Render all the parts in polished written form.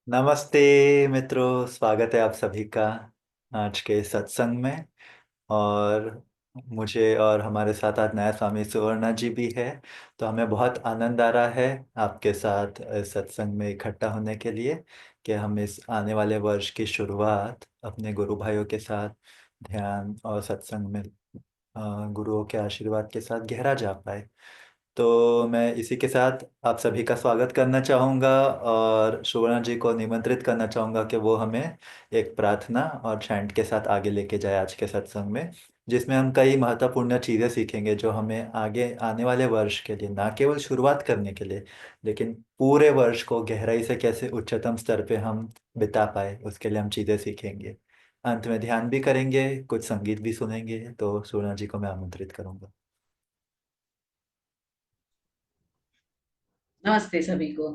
नमस्ते मित्रों, स्वागत है आप सभी का आज के सत्संग में। और मुझे और हमारे साथ आज नया स्वामी सुवर्णा जी भी है। तो हमें बहुत आनंद आ रहा है आपके साथ इस सत्संग में इकट्ठा होने के लिए कि हम इस आने वाले वर्ष की शुरुआत अपने गुरु भाइयों के साथ ध्यान और सत्संग में गुरुओं के आशीर्वाद के साथ गहरा जा पाए। तो मैं इसी के साथ आप सभी का स्वागत करना चाहूँगा और सुवर्णा जी को निमंत्रित करना चाहूँगा कि वो हमें एक प्रार्थना और चैंट के साथ आगे लेके जाए आज के सत्संग में, जिसमें हम कई महत्वपूर्ण चीज़ें सीखेंगे जो हमें आगे आने वाले वर्ष के लिए ना केवल शुरुआत करने के लिए, लेकिन पूरे वर्ष को गहराई से कैसे उच्चतम स्तर पे हम बिता पाए उसके लिए हम चीज़ें सीखेंगे। अंत में ध्यान भी करेंगे, कुछ संगीत भी सुनेंगे। तो सुवर्णा जी को मैं आमंत्रित करूँगा। नमस्ते सभी को।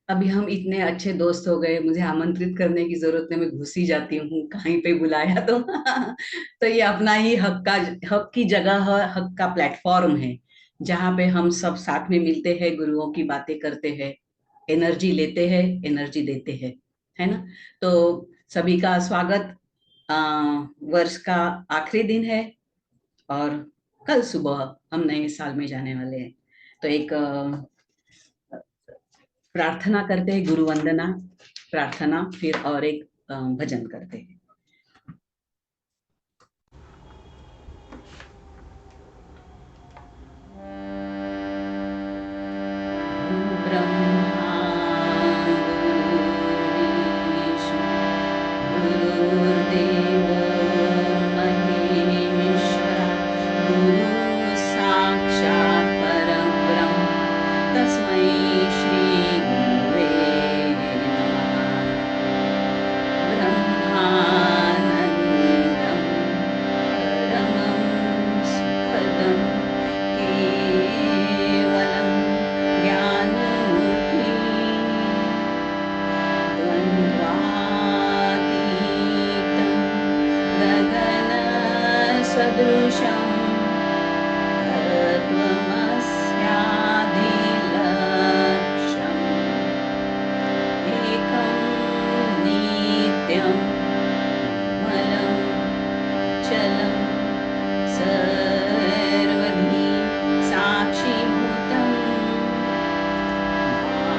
अभी हम इतने अच्छे दोस्त हो गए, मुझे आमंत्रित करने की जरूरत नहीं, मैं घुस ही जाती हूँ कहीं पे बुलाया तो तो ये अपना ही हक की जगह है, हक का प्लेटफॉर्म है जहाँ पे हम सब साथ में मिलते हैं, गुरुओं की बातें करते हैं, एनर्जी लेते हैं, एनर्जी देते हैं, है ना। तो सभी का स्वागत। वर्ष का आखिरी दिन है और कल सुबह हम नए साल में जाने वाले हैं। तो एक प्रार्थना करते हैं, गुरु वंदना प्रार्थना, फिर और एक भजन करते हैं। गुरु ब्रह्मा गुरुर्विष्णु गुरुर्देवो महेश्वरा, गुरु साक्षात् परं ब्रह्म, तस्मै श्री गुरुवे नमः। ब्रह्मानन्दं परमं सुखदं केवलं ज्ञानमूर्तिम्, द्वन्द्वातीतं गगनसदृशं, तत्त्वमस्यादिलक्ष्यम्, एकं नित्यं निर्मलं चलं सर्वधी साक्षीभूतम्,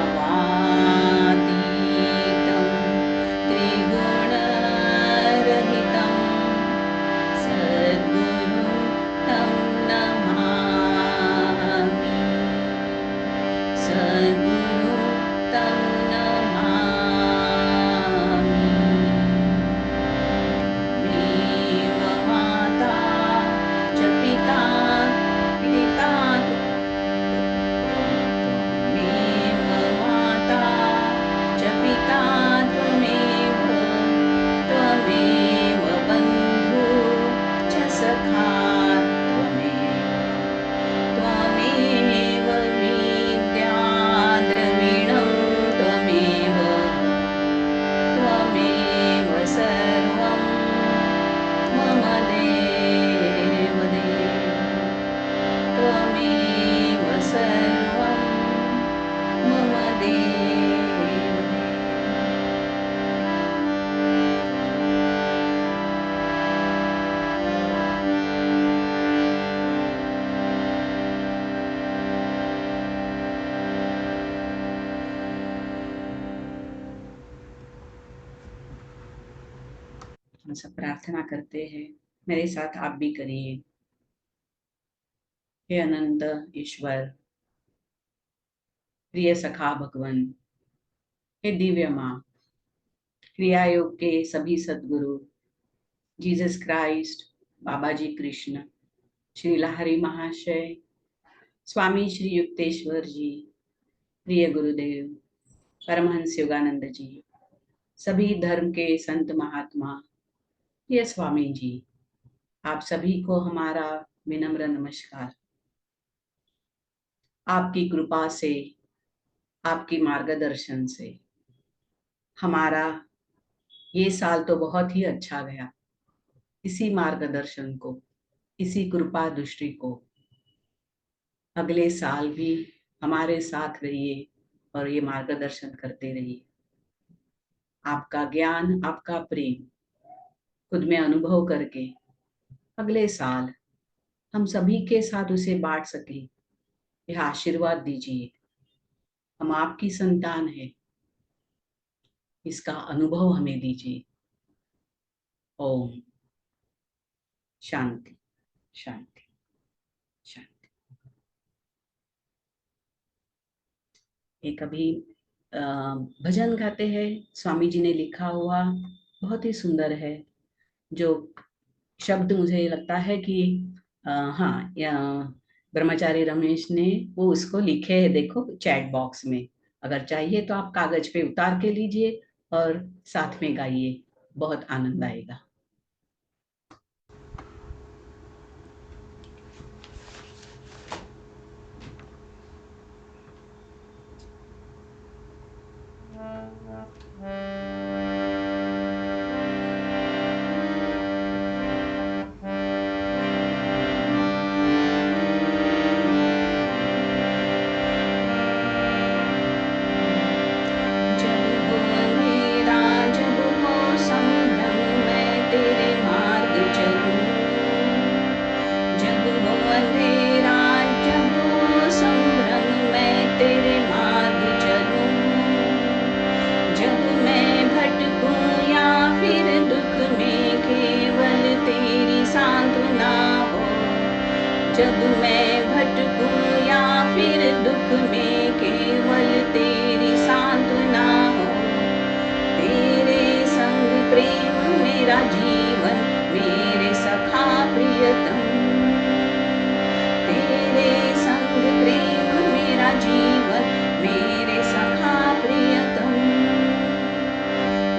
भावातीतं त्रिगुणरहितं, सद्गुरुं तं नमामि, सद्गुरुं तं नमामि। त्वमेव माता च पिता, पिता त्वमेव माता च पिता, त्वमेव त्वमेव बन्धु च सखा, त्वमेव त्वमेव विद्या द्रविणं, त्वमेव त्वमेव सर्वं मम देव देव, त्वमेव सर्वं मम देव देव। हम सब प्रार्थना करते हैं, मेरे साथ आप भी करिए। हे अनंत ईश्वर, प्रिय सखा भगवन, हे दिव्य माँ, क्रिया योग के सभी सदगुरु, जीसस क्राइस्ट, बाबा जी कृष्ण, श्री लहरी महाशय, स्वामी श्री युक्तेश्वर जी, प्रिय गुरुदेव परमहंस योगानंद जी, सभी धर्म के संत महात्मा, प्रिय स्वामी जी, आप सभी को हमारा विनम्र नमस्कार। आपकी कृपा से, आपकी मार्गदर्शन से हमारा ये साल तो बहुत ही अच्छा गया। इसी मार्गदर्शन को, इसी कृपा दृष्टि को अगले साल भी हमारे साथ रहिए और ये मार्गदर्शन करते रहिए। आपका ज्ञान, आपका प्रेम खुद में अनुभव करके अगले साल हम सभी के साथ उसे बांट सके, यह आशीर्वाद दीजिए। हम आपकी संतान है, इसका अनुभव हमें दीजिए। ओम शांति शांति शांति। एक अभी भजन गाते हैं, स्वामी जी ने लिखा हुआ, बहुत ही सुंदर है। जो शब्द मुझे लगता है कि हाँ, ब्रह्मचारी रमेश ने वो उसको लिखे है, देखो चैट बॉक्स में। अगर चाहिए तो आप कागज पे उतार के लीजिए और साथ में गाइए, बहुत आनंद आएगा। जब हो अंधेरा, जब हो संभ्रम, मैं तेरे मार्ग चलूं। जब हो अंधेरा, जब हो संभ्रम, मैं तेरे मार्ग चलूं। जब मैं भटकूं या फिर दुख में, केवल तेरी सांत्वना हो। जब मैं भटकूं या फिर दुख में, केवल तेरी सांत्वना हो। तेरे संग प्रेम मेरा जीवन, मेरे सखा प्रियतम। तेरे संग प्रेम मेरा जीवन, मेरे सखा प्रियतम।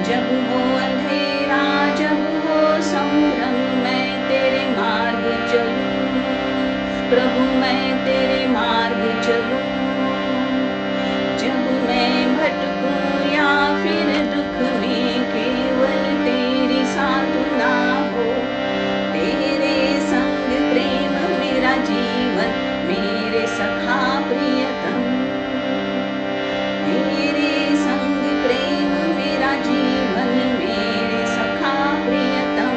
जब हो अंधेरा, जब हो संभ्रम, मैं तेरे मार्ग चलूं। प्रभु मैं तेरे मार्ग चलूं। जब मैं भटकूं या फिर दुख में, केवल तेरी सांत्वना हो। तेरे संग प्रेम मेरा जीवन, मेरे सखा प्रियतम। तेरे संग प्रेम मेरा जीवन, मेरे सखा प्रियतम।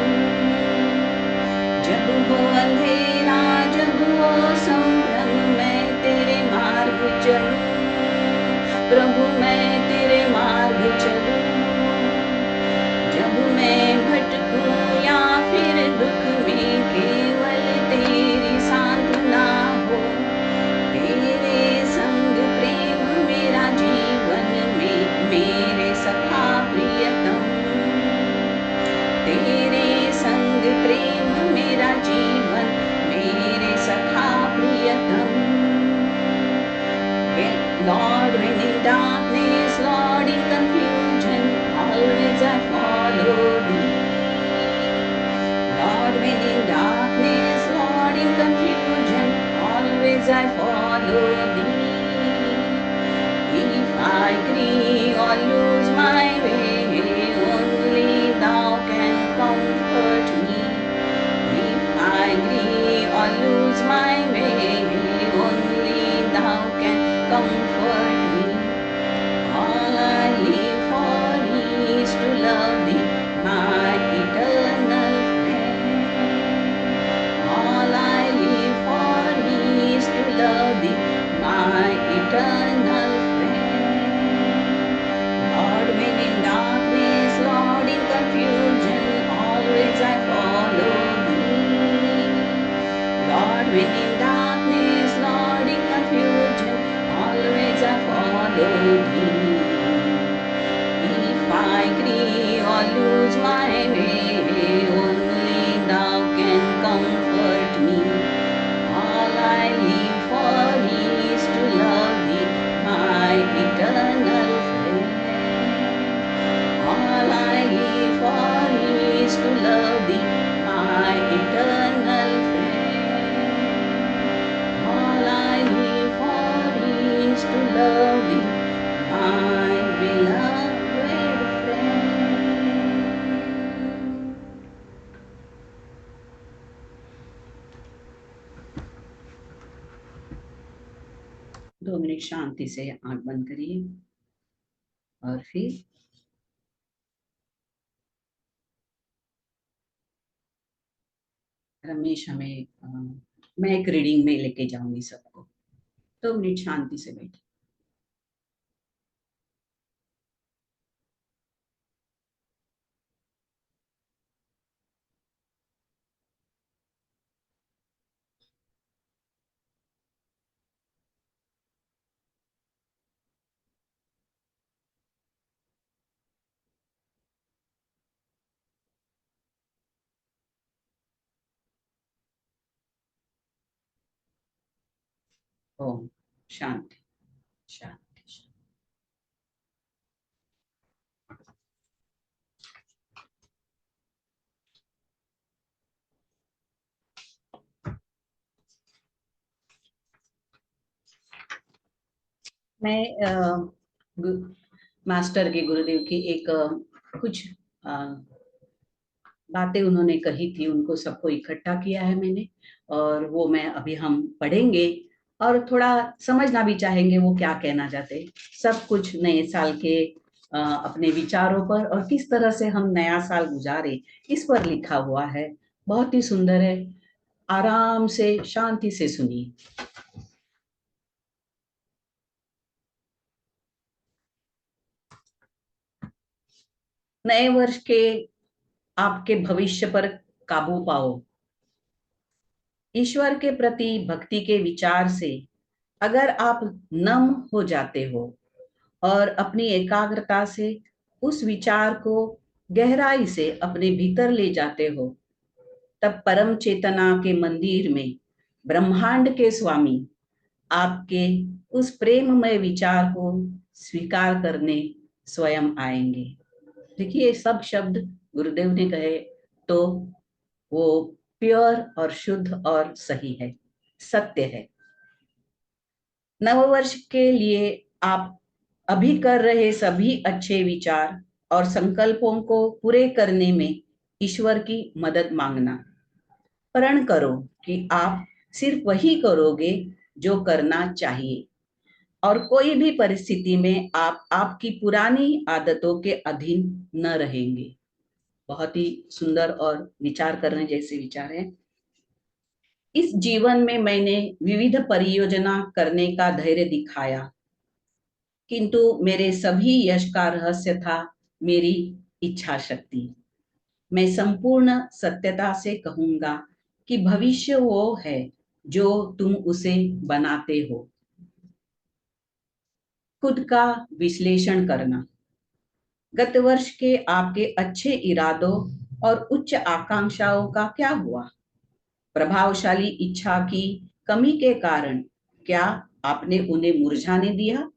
जब हो अंधेरा, जब हो संभ्रम, मैं तेरे मार्ग चलूं। प्रभु मैं तेरे मार्ग चलूं। जब मैं भटकूं या फिर दुख में, केवल तेरी सांत्वना हो। तेरे संग प्रेम मेरा जीवन, में मेरे सखा प्रियतम। तेरे संग प्रेम मेरा जीवन, मेरे सखा प्रियतम। Lord, when in darkness, Lord, in confusion, always I follow thee. Lord, when in darkness, Lord, in confusion, always I follow thee. If I grieve or lose my way, only thou can comfort me. If I grieve or lose my way, only thou can comfort me. All I live for is to love thee, my eternal friend. All I live for is to love thee, my eternal friend. Lord, when in darkness, Lord, in confusion, always I follow thee. Lord, when in darkness, Lord, in confusion, always I follow thee. If I grieve or lose my way, only thou can comfort me. All I live for is to love thee, my eternal friend. All I live for is to love thee, my eternal friend. All I live for is to love thee, my beloved friend. 2 minute शांति से आंख बंद करिए और फिर रमेश हमें मैं एक reading में लेके जाऊंगी सबको। 2 मिनट शांति से बैठे। ओम शांति शांति शांति। मैं मास्टर के गुरुदेव की एक कुछ अ, बातें उन्होंने कही थी, उनको सबको इकट्ठा किया है मैंने। और वो मैं अभी हम पढ़ेंगे और थोड़ा समझना भी चाहेंगे वो क्या कहना चाहते हैं। सब कुछ नए साल के अपने विचारों पर और किस तरह से हम नया साल गुजारे, इस पर लिखा हुआ है। बहुत ही सुंदर है। आराम से शांति से सुनिए। नए वर्ष के आपके भविष्य पर काबू पाओ। ईश्वर के प्रति भक्ति के विचार से अगर आप नम हो जाते हो और अपनी एकाग्रता से उस विचार को गहराई से अपने भीतर ले जाते हो, तब परम चेतना के मंदिर में ब्रह्मांड के स्वामी आपके उस प्रेममय विचार को स्वीकार करने स्वयं आएंगे। देखिए, सब शब्द गुरुदेव ने कहे तो वो प्योर और शुद्ध और सही है, सत्य है। नववर्ष के लिए आप अभी कर रहे सभी अच्छे विचार और संकल्पों को पूरे करने में ईश्वर की मदद मांगना। प्रण करो कि आप सिर्फ वही करोगे जो करना चाहिए और कोई भी परिस्थिति में आप आपकी पुरानी आदतों के अधीन न रहेंगे। बहुत ही सुंदर और विचार करने जैसे विचार हैं। इस जीवन में मैंने विविध परियोजना करने का धैर्य दिखाया, किंतु मेरे सभी यश का रहस्य था मेरी इच्छा शक्ति। मैं संपूर्ण सत्यता से कहूंगा कि भविष्य वो है जो तुम उसे बनाते हो। खुद का विश्लेषण करना। गत वर्ष के आपके अच्छे इरादों और उच्च आकांक्षाओं का क्या हुआ? प्रभावशाली इच्छा की कमी के कारण क्या आपने उन्हें मुरझाने दिया?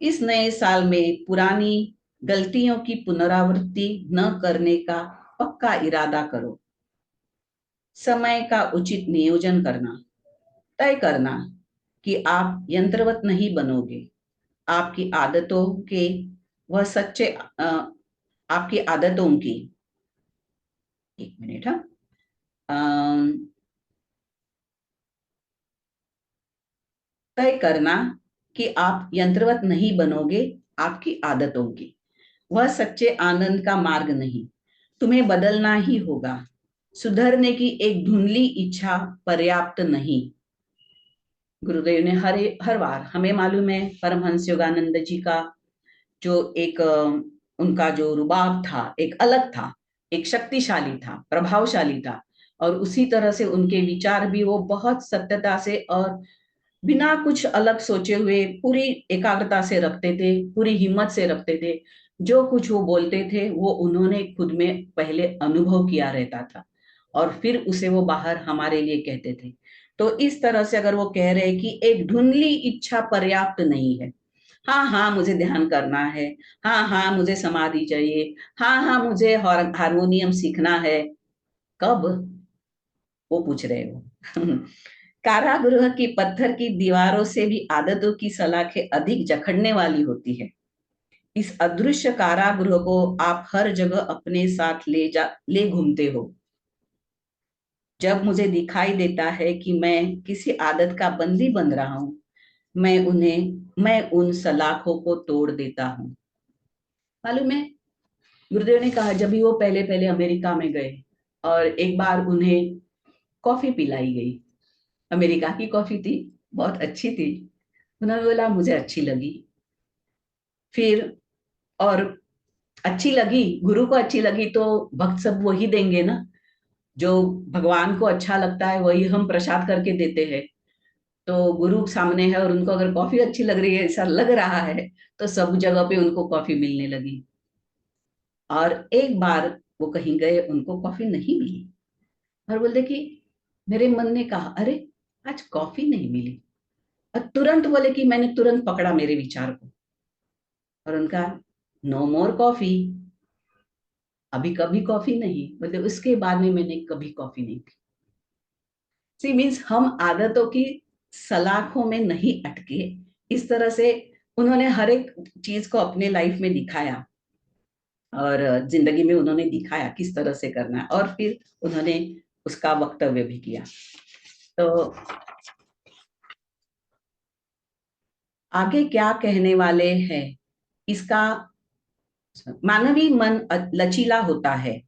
इस नए साल में पुरानी गलतियों की पुनरावृत्ति न करने का पक्का इरादा करो। समय का उचित नियोजन करना। तय करना कि आप यंत्रवत नहीं बनोगे। आपकी आदतों के वह सच्चे आपकी आदतों की, एक मिनट, हाँ, तय करना कि आप यंत्रवत नहीं बनोगे। आपकी आदतों की वह सच्चे आनंद का मार्ग नहीं, तुम्हें बदलना ही होगा। सुधरने की एक धुंधली इच्छा पर्याप्त नहीं। गुरुदेव ने हर बार, हमें मालूम है परमहंस योगानंद जी का जो एक उनका जो रुबाब था, एक अलग था, एक शक्तिशाली था, प्रभावशाली था। और उसी तरह से उनके विचार भी वो बहुत सत्यता से और बिना कुछ अलग सोचे हुए पूरी एकाग्रता से रखते थे, पूरी हिम्मत से रखते थे। जो कुछ वो बोलते थे वो उन्होंने खुद में पहले अनुभव किया रहता था और फिर उसे वो बाहर हमारे लिए कहते थे। तो इस तरह से अगर वो कह रहे हैं कि एक धुंधली इच्छा पर्याप्त नहीं है, हाँ हाँ मुझे ध्यान करना है, हाँ हाँ मुझे समाधि चाहिए, हाँ हाँ मुझे हारमोनियम सीखना है, कब? वो पूछ रहे हो। कारागृह की पत्थर की दीवारों से भी आदतों की सलाखें अधिक जकड़ने वाली होती है। इस अदृश्य कारागृह को आप हर जगह अपने साथ ले घूमते हो। जब मुझे दिखाई देता है कि मैं किसी आदत का बंदी बन रहा हूं, मैं उन सलाखों को तोड़ देता हूं। मालूम है, गुरुदेव ने कहा जब भी वो पहले पहले अमेरिका में गए और एक बार उन्हें कॉफी पिलाई गई। अमेरिका की कॉफी थी, बहुत अच्छी थी। उन्होंने बोला मुझे अच्छी लगी। फिर और अच्छी लगी, गुरु को अच्छी लगी तो भक्त सब वही देंगे ना, जो भगवान को अच्छा लगता है वही हम प्रसाद करके देते हैं। तो गुरु सामने है और उनको अगर कॉफी अच्छी लग रही है, ऐसा लग रहा है, तो सब जगह पे उनको कॉफी मिलने लगी। और एक बार वो कहीं गए, उनको कॉफी नहीं मिली, और बोलते कि मेरे मन ने कहा अरे आज कॉफी नहीं मिली। और तुरंत बोले कि मैंने तुरंत पकड़ा मेरे विचार को, और उनका नो मोर कॉफी, अभी कभी कॉफी नहीं, मतलब उसके बाद में मैंने कभी कॉफी नहीं पी। सी मीन्स हम आदतों की सलाखों में नहीं अटके। इस तरह से उन्होंने हर एक चीज को अपने लाइफ में दिखाया, और जिंदगी में उन्होंने दिखाया किस तरह से करना है, और फिर उन्होंने उसका वक्तव्य भी किया। तो आगे क्या कहने वाले हैं इसका, मानवीय मन लचीला होता है।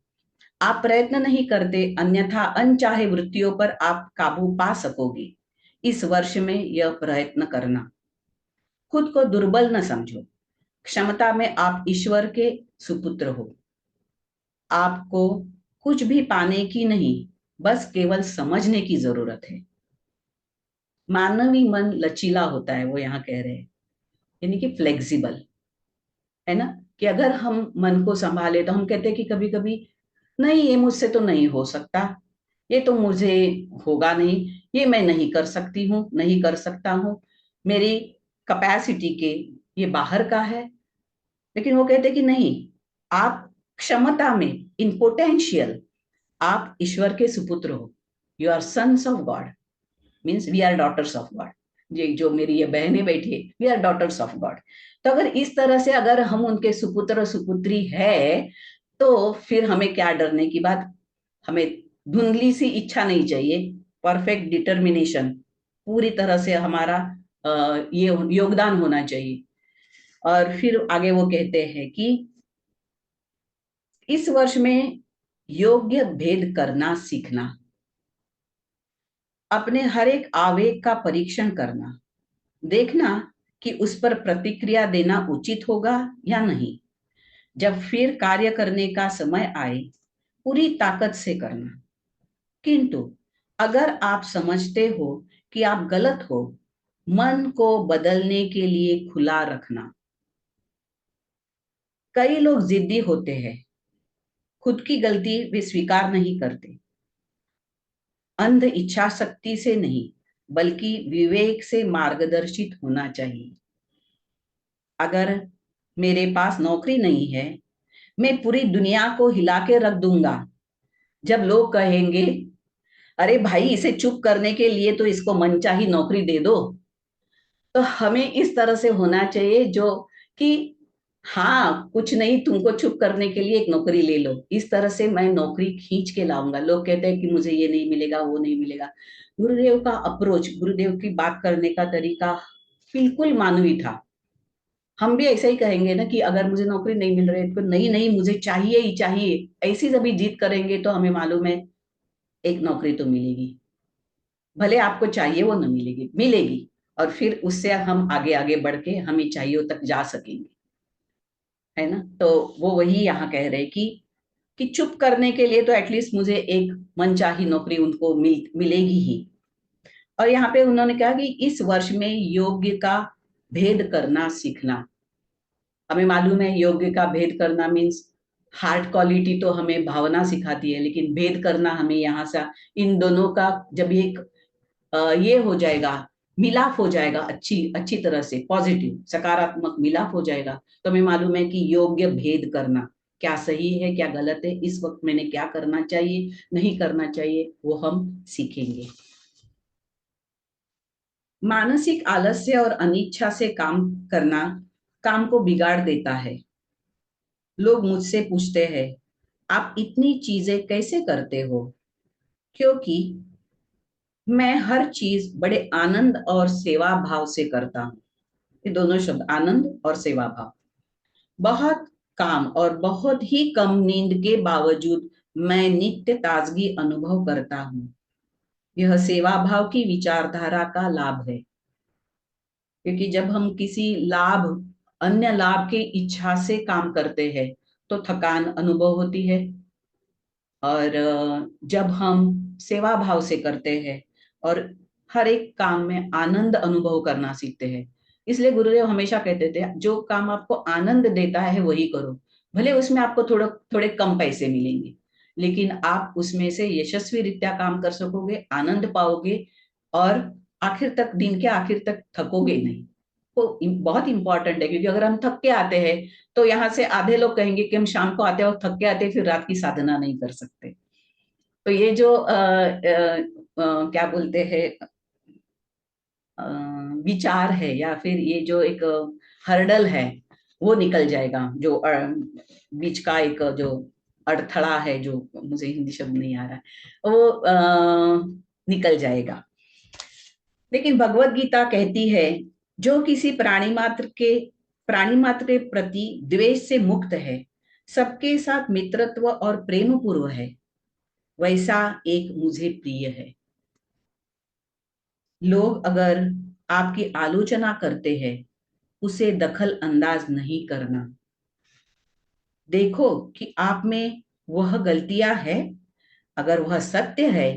आप प्रयत्न नहीं करते, अन्यथा अनचाहे वृत्तियों पर आप काबू पा सकोगे। इस वर्ष में यह प्रयत्न करना। खुद को दुर्बल न समझो। क्षमता में आप ईश्वर के सुपुत्र हो। आपको कुछ भी पाने की नहीं, बस केवल समझने की जरूरत है। मानवीय मन लचीला होता है, वो यहाँ कह रहे हैं, यानी कि फ्लेक्सिबल, है ना। कि अगर हम मन को संभाले तो हम कहते हैं कि कभी कभी नहीं, ये मुझसे तो नहीं हो सकता, ये तो मुझे होगा नहीं, ये मैं नहीं कर सकती हूँ, नहीं कर सकता हूँ, मेरी कैपेसिटी के ये बाहर का है। लेकिन वो कहते कि नहीं, आप क्षमता में, इन पोटेंशियल, आप ईश्वर के सुपुत्र हो। You are sons of God, means we are daughters of God. ये जो मेरी ये बहनें बैठी है, we are daughters of God. तो अगर इस तरह से अगर हम उनके सुपुत्र और सुपुत्री है, तो फिर हमें क्या डरने की बात। हमें धुंधली सी इच्छा नहीं चाहिए, परफेक्ट डिटर्मिनेशन, पूरी तरह से हमारा ये योगदान होना चाहिए। और फिर आगे वो कहते हैं कि इस वर्ष में योग्य भेद करना सीखना। अपने हर एक आवेग का परीक्षण करना, देखना कि उस पर प्रतिक्रिया देना उचित होगा या नहीं। जब फिर कार्य करने का समय आए, पूरी ताकत से करना। किंतु अगर आप समझते हो कि आप गलत हो, मन को बदलने के लिए खुला रखना। कई लोग जिद्दी होते हैं, खुद की गलती वे स्वीकार नहीं करते। अंध इच्छा शक्ति से नहीं, बल्कि विवेक से मार्गदर्शित होना चाहिए। अगर मेरे पास नौकरी नहीं है, मैं पूरी दुनिया को हिला के रख दूंगा। जब लोग कहेंगे अरे भाई इसे चुप करने के लिए तो इसको मनचाही नौकरी दे दो, तो हमें इस तरह से होना चाहिए जो कि हाँ कुछ नहीं, तुमको चुप करने के लिए एक नौकरी ले लो, इस तरह से मैं नौकरी खींच के लाऊंगा। लोग कहते हैं कि मुझे ये नहीं मिलेगा, वो नहीं मिलेगा। गुरुदेव का अप्रोच, गुरुदेव की बात करने का तरीका बिल्कुल मानवी था। हम भी ऐसा ही कहेंगे ना कि अगर मुझे नौकरी नहीं मिल रही है तो नहीं नहीं मुझे चाहिए ही चाहिए, ऐसी जब जीत करेंगे तो हमें मालूम है एक नौकरी तो मिलेगी, भले आपको चाहिए वो न मिलेगी, मिलेगी। और फिर उससे हम आगे आगे बढ़ के हमें चाहिए तक जा सकेंगे, है ना। तो वो वही यहाँ कह रहे कि चुप करने के लिए तो एटलीस्ट मुझे एक मनचाही नौकरी उनको मिलेगी ही। और यहाँ पे उन्होंने कहा कि इस वर्ष में योग्य का भेद करना सीखना। हमें मालूम है योग्य का भेद करना मीन्स हार्ट क्वालिटी तो हमें भावना सिखाती है, लेकिन भेद करना हमें यहाँ से इन दोनों का जब एक ये हो जाएगा, मिलाप हो जाएगा, अच्छी अच्छी तरह से पॉजिटिव सकारात्मक मिलाप हो जाएगा, तो हमें मालूम है कि योग्य भेद करना, क्या सही है क्या गलत है, इस वक्त मैंने क्या करना चाहिए नहीं करना चाहिए, वो हम सीखेंगे। मानसिक आलस्य और अनिच्छा से काम करना काम को बिगाड़ देता है। लोग मुझसे पूछते हैं आप इतनी चीजें कैसे करते हो, क्योंकि मैं हर चीज बड़े आनंद और सेवा भाव से करता हूँ। ये दोनों शब्द, आनंद और सेवा भाव। बहुत काम और बहुत ही कम नींद के बावजूद मैं नित्य ताजगी अनुभव करता हूँ। यह सेवा भाव की विचारधारा का लाभ है, क्योंकि जब हम किसी लाभ, अन्य लाभ की इच्छा से काम करते हैं तो थकान अनुभव होती है। और जब हम सेवा भाव से करते हैं और हर एक काम में आनंद अनुभव करना सीखते हैं, इसलिए गुरुदेव हमेशा कहते थे जो काम आपको आनंद देता है वही करो। भले उसमें आपको थोड़ा थोड़े कम पैसे मिलेंगे, लेकिन आप उसमें से यशस्वी रीत्या काम कर सकोगे, आनंद पाओगे और आखिर तक, दिन के आखिर तक थकोगे नहीं। तो बहुत इंपॉर्टेंट है, क्योंकि अगर हम थक के आते हैं तो यहाँ से आधे लोग कहेंगे कि हम शाम को आते हैं और थक के आते हैं, फिर रात की साधना नहीं कर सकते। तो ये जो क्या बोलते हैं, अ, विचार है या फिर ये जो एक हर्डल है, वो निकल जाएगा। जो बीच का एक जो अड़थड़ा है, जो मुझे हिंदी शब्द नहीं आ रहा है, वो निकल जाएगा। लेकिन भगवत गीता कहती है, जो किसी प्राणी मात्र के प्रति द्वेष से मुक्त है, सबके साथ मित्रत्व और प्रेम पूर्व है, वैसा एक मुझे प्रिय है। लोग अगर आपकी आलोचना करते हैं, उसे दखल अंदाज नहीं करना। देखो कि आप में वह गलतियां है, अगर वह सत्य है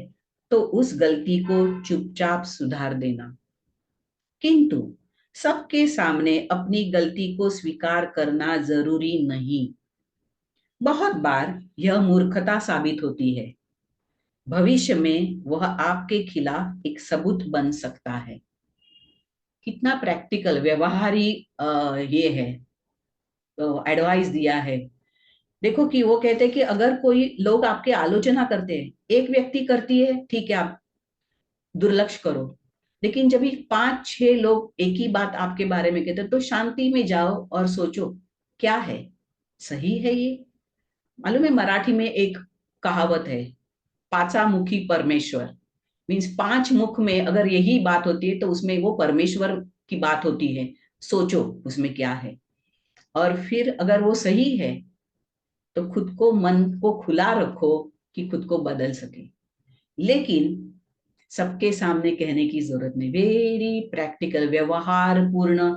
तो उस गलती को चुपचाप सुधार देना। किंतु सबके सामने अपनी गलती को स्वीकार करना जरूरी नहीं। बहुत बार यह मूर्खता साबित होती है। भविष्य में वह आपके खिलाफ एक सबूत बन सकता है। कितना प्रैक्टिकल व्यवहारी ये है, तो एडवाइस दिया है। देखो कि वो कहते हैं कि अगर कोई लोग आपके आलोचना करते हैं, एक व्यक्ति करती है, ठीक है, आप दुर्लक्ष करो। लेकिन जब भी 5-6 लोग एक ही बात आपके बारे में कहते हैं, तो शांति में जाओ और सोचो क्या है, सही है ये। मालूम है, मराठी में एक कहावत है, पाचा मुखी परमेश्वर। मीन्स 5 मुख में अगर यही बात होती है तो उसमें वो परमेश्वर की बात होती है। सोचो उसमें क्या है, और फिर अगर वो सही है तो खुद को, मन को खुला रखो कि खुद को बदल सके। लेकिन सबके सामने कहने की जरूरत नहीं। वेरी प्रैक्टिकल, व्यवहार पूर्ण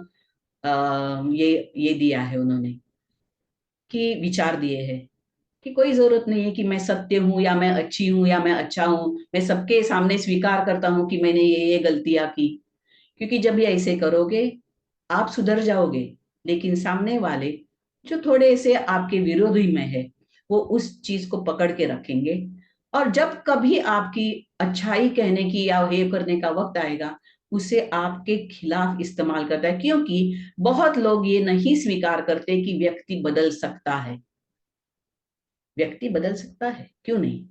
ये दिया है उन्होंने, कि विचार दिए हैं कि कोई जरूरत नहीं है कि मैं सत्य हूं या मैं अच्छी हूं या मैं अच्छा हूं, मैं सबके सामने स्वीकार करता हूं कि मैंने ये गलतियां की। क्योंकि जब ये ऐसे करोगे, आप सुधर जाओगे, लेकिन सामने वाले जो थोड़े से आपके विरोधी में है, वो उस चीज को पकड़ के रखेंगे। और जब कभी आपकी अच्छाई कहने की या ये करने का वक्त आएगा, उसे आपके खिलाफ इस्तेमाल करता है। क्योंकि बहुत लोग ये नहीं स्वीकार करते कि व्यक्ति बदल सकता है। व्यक्ति बदल सकता है, क्यों नहीं।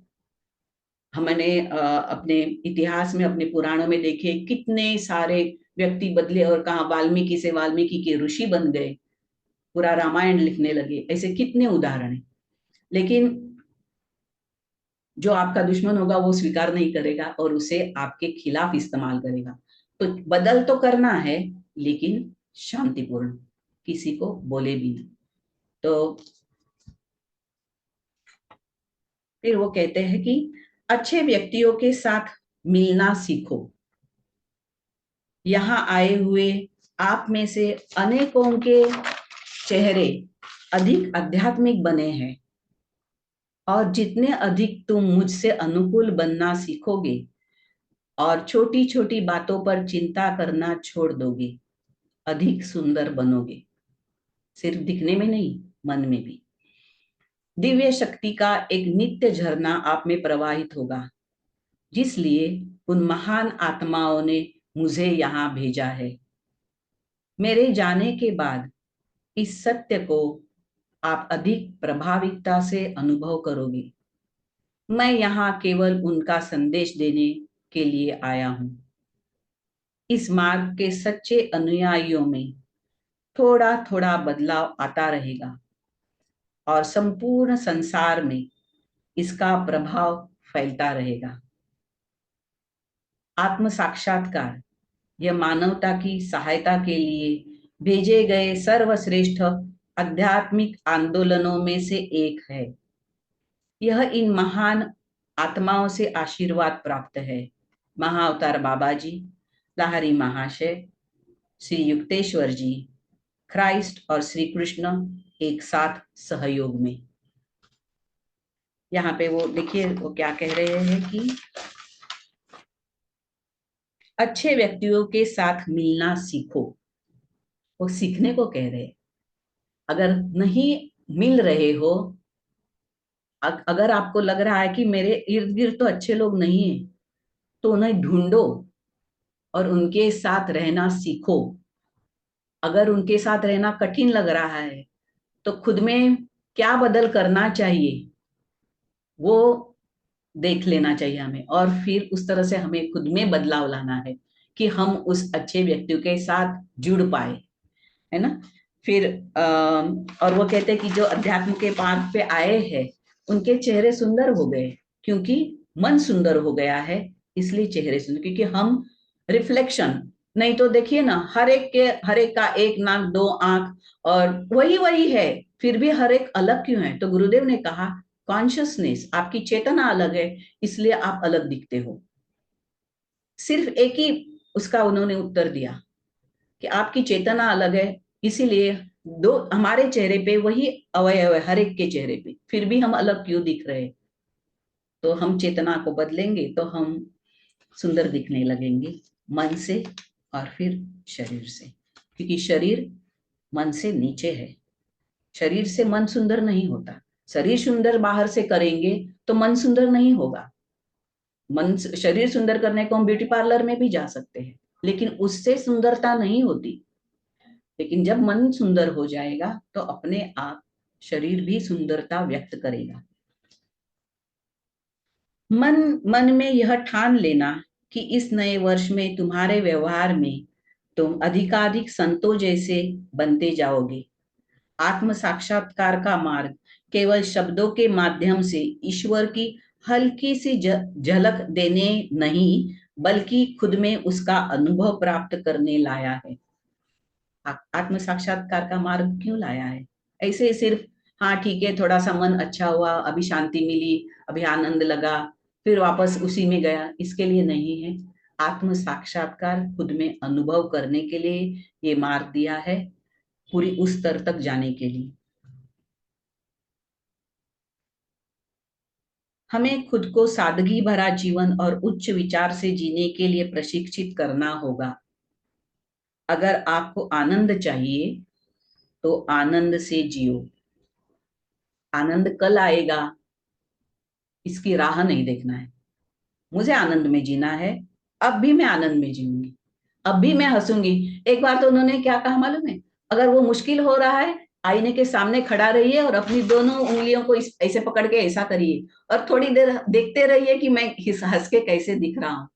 हमने अपने इतिहास में, अपने पुराणों में देखे कितने सारे व्यक्ति बदले, और कहा वाल्मीकि से वाल्मीकि के ऋषि बन गए, पूरा रामायण लिखने लगे, ऐसे कितने उदाहरण हैं। लेकिन जो आपका दुश्मन होगा वो स्वीकार नहीं करेगा और उसे आपके खिलाफ इस्तेमाल करेगा। तो बदल तो करना है, लेकिन शांतिपूर्ण, किसी को बोले भी नहीं। तो फिर वो कहते हैं कि अच्छे व्यक्तियों के साथ मिलना सीखो। यहाँ आए हुए आप में से अनेकों के चेहरे अधिक आध्यात्मिक बने हैं, और जितने अधिक तुम मुझसे अनुकूल बनना सीखोगे और छोटी छोटी बातों पर चिंता करना छोड़ दोगे, अधिक सुंदर बनोगे। सिर्फ दिखने में नहीं, मन में भी। दिव्य शक्ति का एक नित्य झरना आप में प्रवाहित होगा, जिसलिए उन महान आत्माओं ने मुझे यहाँ भेजा है। मेरे जाने के बाद इस सत्य को आप अधिक प्रभाविकता से अनुभव करोगे। मैं यहाँ केवल उनका संदेश देने के लिए आया हूँ। इस मार्ग के सच्चे अनुयायियों में थोड़ा थोड़ा बदलाव आता रहेगा और संपूर्ण संसार में इसका प्रभाव फैलता रहेगा। आत्म साक्षात्कार यह मानवता की सहायता के लिए भेजे गए सर्वश्रेष्ठ आध्यात्मिक आंदोलनों में से एक है। यह इन महान आत्माओं से आशीर्वाद प्राप्त है। महाअवतार बाबा जी, लाहरी महाशय, श्री युक्तेश्वर जी, क्राइस्ट और श्री कृष्ण एक साथ सहयोग में। यहाँ पे वो देखिए वो क्या कह रहे हैं कि अच्छे व्यक्तियों के साथ मिलना सीखो। वो सीखने को कह रहे हैं। अगर नहीं मिल रहे हो, अगर आपको लग रहा है कि मेरे इर्द गिर्द तो अच्छे लोग नहीं है, तो उन्हें ढूंढो और उनके साथ रहना सीखो। अगर उनके साथ रहना कठिन लग रहा है तो खुद में क्या बदल करना चाहिए वो देख लेना चाहिए हमें, और फिर उस तरह से हमें खुद में बदलाव लाना है कि हम उस अच्छे व्यक्तियों के साथ जुड़ पाए, है ना। फिर और वो कहते हैं कि जो अध्यात्म के मार्ग पे आए हैं उनके चेहरे सुंदर हो गए, क्योंकि मन सुंदर हो गया है, इसलिए चेहरे सुंदर, क्योंकि हम रिफ्लेक्शन, नहीं तो देखिए ना, हर एक का एक नाक दो आंख और वही वही है, फिर भी हर एक अलग क्यों है? तो गुरुदेव ने कहा कॉन्शियसनेस, आपकी चेतना अलग है, इसलिए आप अलग दिखते हो। सिर्फ एक ही उसका उन्होंने उत्तर दिया कि आपकी चेतना अलग है, इसीलिए दो हमारे चेहरे पे वही अवयव है, हर एक के चेहरे पे, फिर भी हम अलग क्यों दिख रहे हैं? तो हम चेतना को बदलेंगे तो हम सुंदर दिखने लगेंगे, मन से और फिर शरीर से, क्योंकि शरीर मन से नीचे है। शरीर से मन सुंदर नहीं होता। शरीर सुंदर बाहर से करेंगे तो मन सुंदर नहीं होगा। मन शरीर सुंदर करने को हम ब्यूटी पार्लर में भी जा सकते हैं, लेकिन उससे सुंदरता नहीं होती। लेकिन जब मन सुंदर हो जाएगा तो अपने आप शरीर भी सुंदरता व्यक्त करेगा। मन मन में यह ठान लेना कि इस नए वर्ष में तुम्हारे व्यवहार में तुम अधिकाधिक संतों जैसे बनते जाओगे। आत्म साक्षात्कार का मार्ग केवल शब्दों के माध्यम से ईश्वर की हल्की सी झलक देने नहीं, बल्कि खुद में उसका अनुभव प्राप्त करने लाया है। आत्म साक्षात्कार का मार्ग क्यों लाया है? ऐसे सिर्फ हाँ ठीक है, थोड़ा सा मन अच्छा हुआ, अभी शांति मिली, अभी आनंद लगा, फिर वापस उसी में गया, इसके लिए नहीं है। आत्म साक्षात्कार खुद में अनुभव करने के लिए ये मार्ग दिया है, पूरी उस स्तर तक जाने के लिए। हमें खुद को सादगी भरा जीवन और उच्च विचार से जीने के लिए प्रशिक्षित करना होगा। अगर आपको आनंद चाहिए तो आनंद से जियो। आनंद कल आएगा इसकी राह नहीं देखना है। मुझे आनंद में जीना है, अब भी मैं आनंद में जीऊंगी, अब भी मैं हंसूंगी। एक बार तो उन्होंने क्या कहा मालूम है? अगर वो मुश्किल हो रहा है, आईने के सामने खड़ा रहिए और अपनी दोनों उंगलियों को ऐसे पकड़ के ऐसा करिए और थोड़ी देर देखते रहिए कि मैं हंस के कैसे दिख रहा हूँ।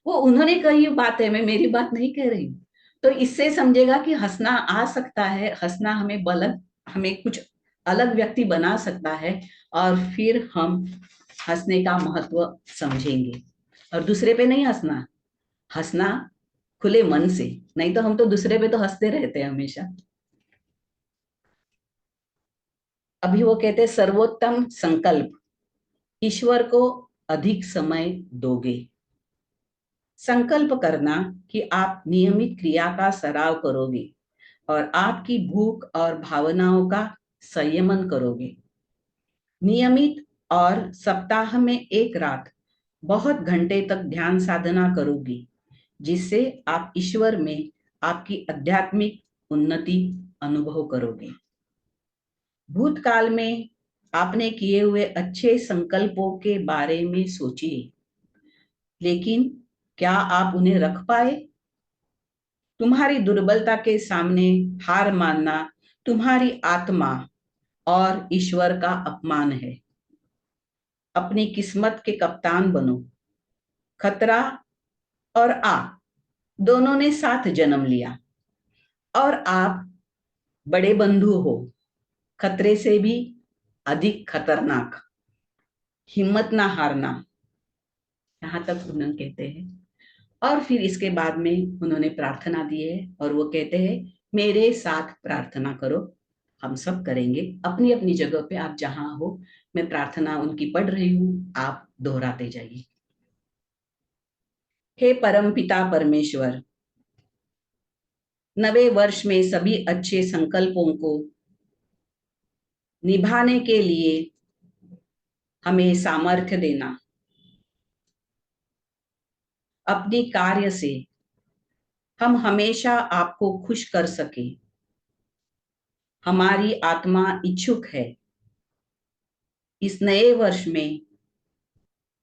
वो उन्होंने कही बात है, मैं मेरी बात नहीं कह रही हूँ। तो इससे समझेगा कि हंसना आ सकता है, हंसना हमें कुछ अलग व्यक्ति बना सकता है, और फिर हम हंसने का महत्व समझेंगे। और दूसरे पे नहीं हंसना, हंसना खुले मन से, नहीं तो हम तो दूसरे पे तो हंसते रहते हैं हमेशा। अभी वो कहते हैं सर्वोत्तम संकल्प, ईश्वर को अधिक समय दोगे। संकल्प करना कि आप नियमित क्रिया का सराव करोगे और आपकी भूख और भावनाओं का संयमन करोगे। नियमित और सप्ताह में एक रात बहुत घंटे तक ध्यान साधना करोगी, जिससे आप ईश्वर में आपकी आध्यात्मिक उन्नति अनुभव करोगे। भूतकाल में आपने किए हुए अच्छे संकल्पों के बारे में सोचिए, लेकिन क्या आप उन्हें रख पाए? तुम्हारी दुर्बलता के सामने हार मानना तुम्हारी आत्मा और ईश्वर का अपमान है। अपनी किस्मत के कप्तान बनो। खतरा और आप दोनों ने साथ जन्म लिया, और आप बड़े बंधु हो, खतरे से भी अधिक खतरनाक। हिम्मत ना हारना, यहाँ तक उन्होंने कहते हैं। और फिर इसके बाद में उन्होंने प्रार्थना दी है और वो कहते हैं मेरे साथ प्रार्थना करो। हम सब करेंगे अपनी अपनी जगह पे। आप जहां हो, मैं प्रार्थना उनकी पढ़ रही हूँ, आप दोहराते जाइए। हे परम पिता परमेश्वर, नवे वर्ष में सभी अच्छे संकल्पों को निभाने के लिए हमें सामर्थ्य देना। अपनी कार्य से हम हमेशा आपको खुश कर सके। हमारी आत्मा इच्छुक है इस नए वर्ष में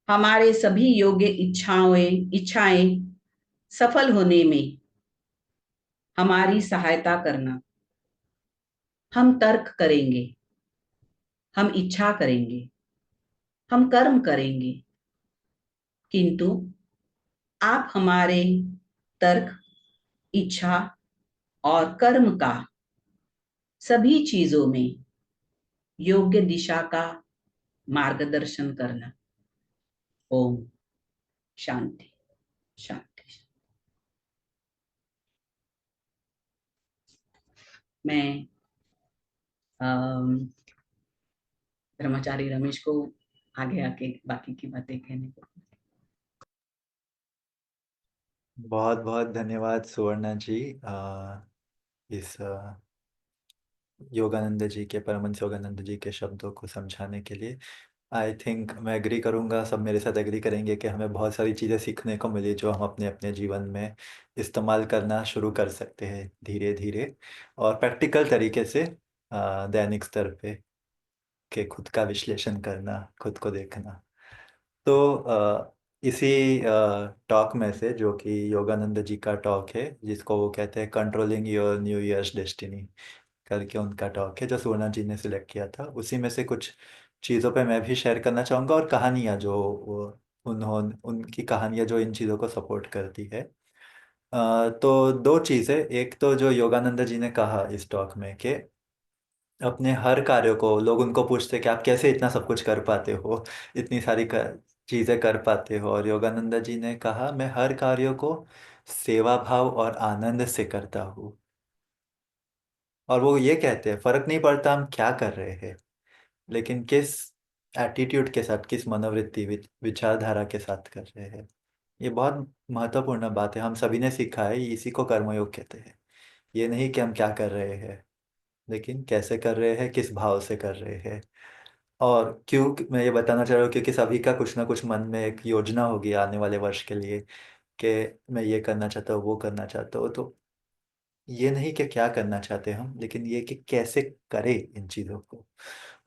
हमारे सभी योग्य इच्छाएं इच्छाएं सफल होने में हमारी सहायता करना। हम तर्क करेंगे, हम इच्छा करेंगे, हम कर्म करेंगे, किंतु आप हमारे तर्क, इच्छा और कर्म का सभी चीजों में योग्य दिशा का मार्गदर्शन करना। ओम शांति शांति। मैं अम, ब्रह्मचारी रमेश को आगे आके बाकी की बातें कहने को। बहुत बहुत धन्यवाद सुवर्णा जी, इस योगानंद जी के, परमहंस योगानंद जी के शब्दों को समझाने के लिए। आई थिंक मैं एग्री करूँगा, सब मेरे साथ एग्री करेंगे कि हमें बहुत सारी चीज़ें सीखने को मिली जो हम अपने अपने जीवन में इस्तेमाल करना शुरू कर सकते हैं धीरे धीरे और प्रैक्टिकल तरीके से, दैनिक स्तर पे, के खुद का विश्लेषण करना, खुद को देखना। तो इसी टॉक में से, जो कि योगानंद जी का टॉक है, जिसको वो कहते हैं controlling your new years destiny करके उनका टॉक है, जो सुवर्णा जी ने सिलेक्ट किया था, उसी में से कुछ चीज़ों पे मैं भी शेयर करना चाहूँगा और कहानियाँ जो उन्होंने, उनकी कहानियाँ जो इन चीज़ों को सपोर्ट करती है। तो दो चीज़ें, एक तो जो योगानंद जी ने कहा इस टॉक में कि अपने हर कार्य को लोग उनको पूछते कि आप कैसे इतना सब कुछ कर पाते हो, इतनी सारी चीज़ें कर पाते हो, और योगानंद जी ने कहा मैं हर कार्य को सेवा भाव और आनंद से करता हूँ। और वो ये कहते हैं फर्क नहीं पड़ता हम क्या कर रहे हैं, लेकिन किस एटीट्यूड के साथ, किस मनोवृत्ति विचारधारा के साथ कर रहे हैं। ये बहुत महत्वपूर्ण बात है, हम सभी ने सीखा है, इसी को कर्मयोग कहते हैं। ये नहीं कि हम क्या कर रहे हैं, लेकिन कैसे कर रहे हैं, किस भाव से कर रहे हैं। और क्यों मैं ये बताना चाह रहा हूँ, क्योंकि सभी का कुछ ना कुछ मन में एक योजना होगी आने वाले वर्ष के लिए कि मैं ये करना चाहता हूँ, वो करना चाहता हूँ। तो ये नहीं कि क्या करना चाहते हम, लेकिन ये कि कैसे करें इन चीज़ों को।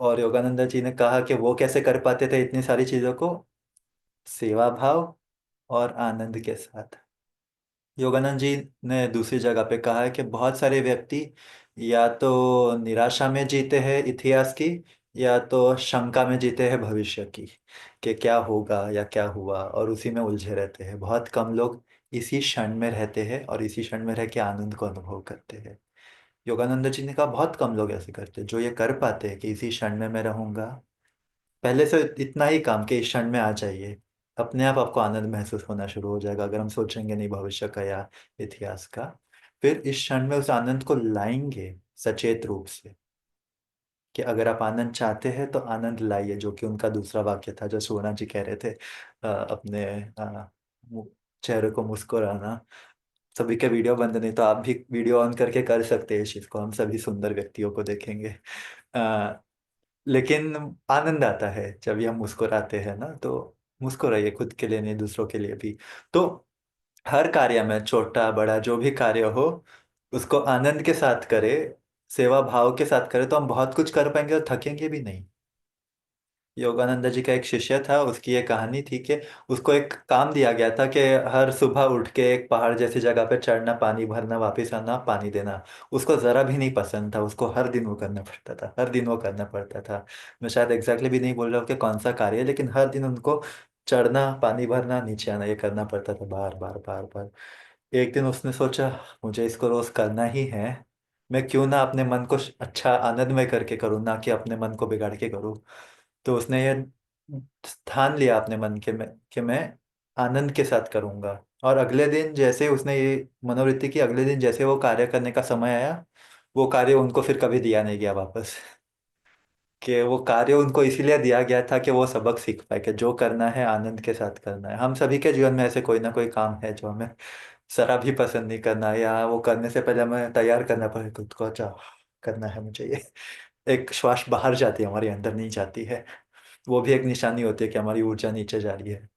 और योगानंद जी ने कहा कि वो कैसे कर पाते थे इतनी सारी चीज़ों को, सेवा भाव और आनंद के साथ। योगानंद जी ने दूसरी जगह पे कहा है कि बहुत सारे व्यक्ति या तो निराशा में जीते हैं इतिहास की, या तो शंका में जीते हैं भविष्य की, कि क्या होगा या क्या हुआ, और उसी में उलझे रहते हैं। बहुत कम लोग इसी क्षण में रहते हैं और इसी क्षण में रह के आनंद को अनुभव करते हैं। योगानंद जी ने कहा बहुत कम लोग ऐसे करते हैं जो ये कर पाते हैं कि इसी क्षण में मैं रहूंगा, पहले से इतना ही काम कि इस क्षण में आ जाइए, अपने आप आपको आनंद महसूस होना शुरू हो जाएगा। अगर हम सोचेंगे नहीं भविष्य का या इतिहास का, फिर इस क्षण में उस आनंद को लाएंगे सचेत रूप से, कि अगर आप आनंद चाहते हैं तो आनंद लाइए, जो कि उनका दूसरा वाक्य था जो सुवर्णा जी कह रहे थे, अपने मु- चेहरे को मुस्कुराना। सभी के वीडियो बंद नहीं, तो आप भी वीडियो ऑन करके कर सकते हैं इस चीज को, हम सभी सुंदर व्यक्तियों को देखेंगे। लेकिन आनंद आता है जब भी हम मुस्कुराते हैं ना, तो मुस्कुराइए, खुद के लिए नहीं, दूसरों के लिए भी। तो हर कार्य में, छोटा बड़ा जो भी कार्य हो, उसको आनंद के साथ करें, सेवा भाव के साथ करें, तो हम बहुत कुछ कर पाएंगे और थकेंगे भी नहीं। योगानंद जी का एक शिष्य था, उसकी ये कहानी थी कि उसको एक काम दिया गया था कि हर सुबह उठ के एक पहाड़ जैसी जगह पे चढ़ना, पानी भरना, वापस आना, पानी देना। उसको जरा भी नहीं पसंद था, उसको हर दिन वो करना पड़ता था, हर दिन वो करना पड़ता था। मैं शायद एग्जैक्टली भी नहीं बोल रहा हूँ कि कौन सा कार्य है, लेकिन हर दिन उनको चढ़ना, पानी भरना, नीचे आना, ये करना पड़ता था बार बार बार बार। एक दिन उसने सोचा मुझे इसको रोज करना ही है, मैं क्यों ना अपने मन को अच्छा आनंदमय करके करूँ, ना कि अपने मन को बिगाड़ के करूँ। तो उसने ये ठान लिया अपने मन के में कि मैं आनंद के साथ करूंगा। और अगले दिन जैसे उसने ये मनोवृत्ति की, अगले दिन जैसे वो कार्य करने का समय आया, वो कार्य उनको फिर कभी दिया नहीं गया वापस। कि वो कार्य उनको इसीलिए दिया गया था कि वो सबक सीख पाए कि जो करना है आनंद के साथ करना है। हम सभी के जीवन में ऐसे कोई ना कोई काम है जो हमें जरा भी पसंद नहीं करना, या वो करने से पहले हमें तैयार करना पड़े खुद को, अच्छा करना है मुझे ये। एक श्वास बाहर जाती है, हमारे अंदर नहीं जाती है। वो भी एक निशानी होती है कि हमारी ऊर्जा नीचे जा रही है।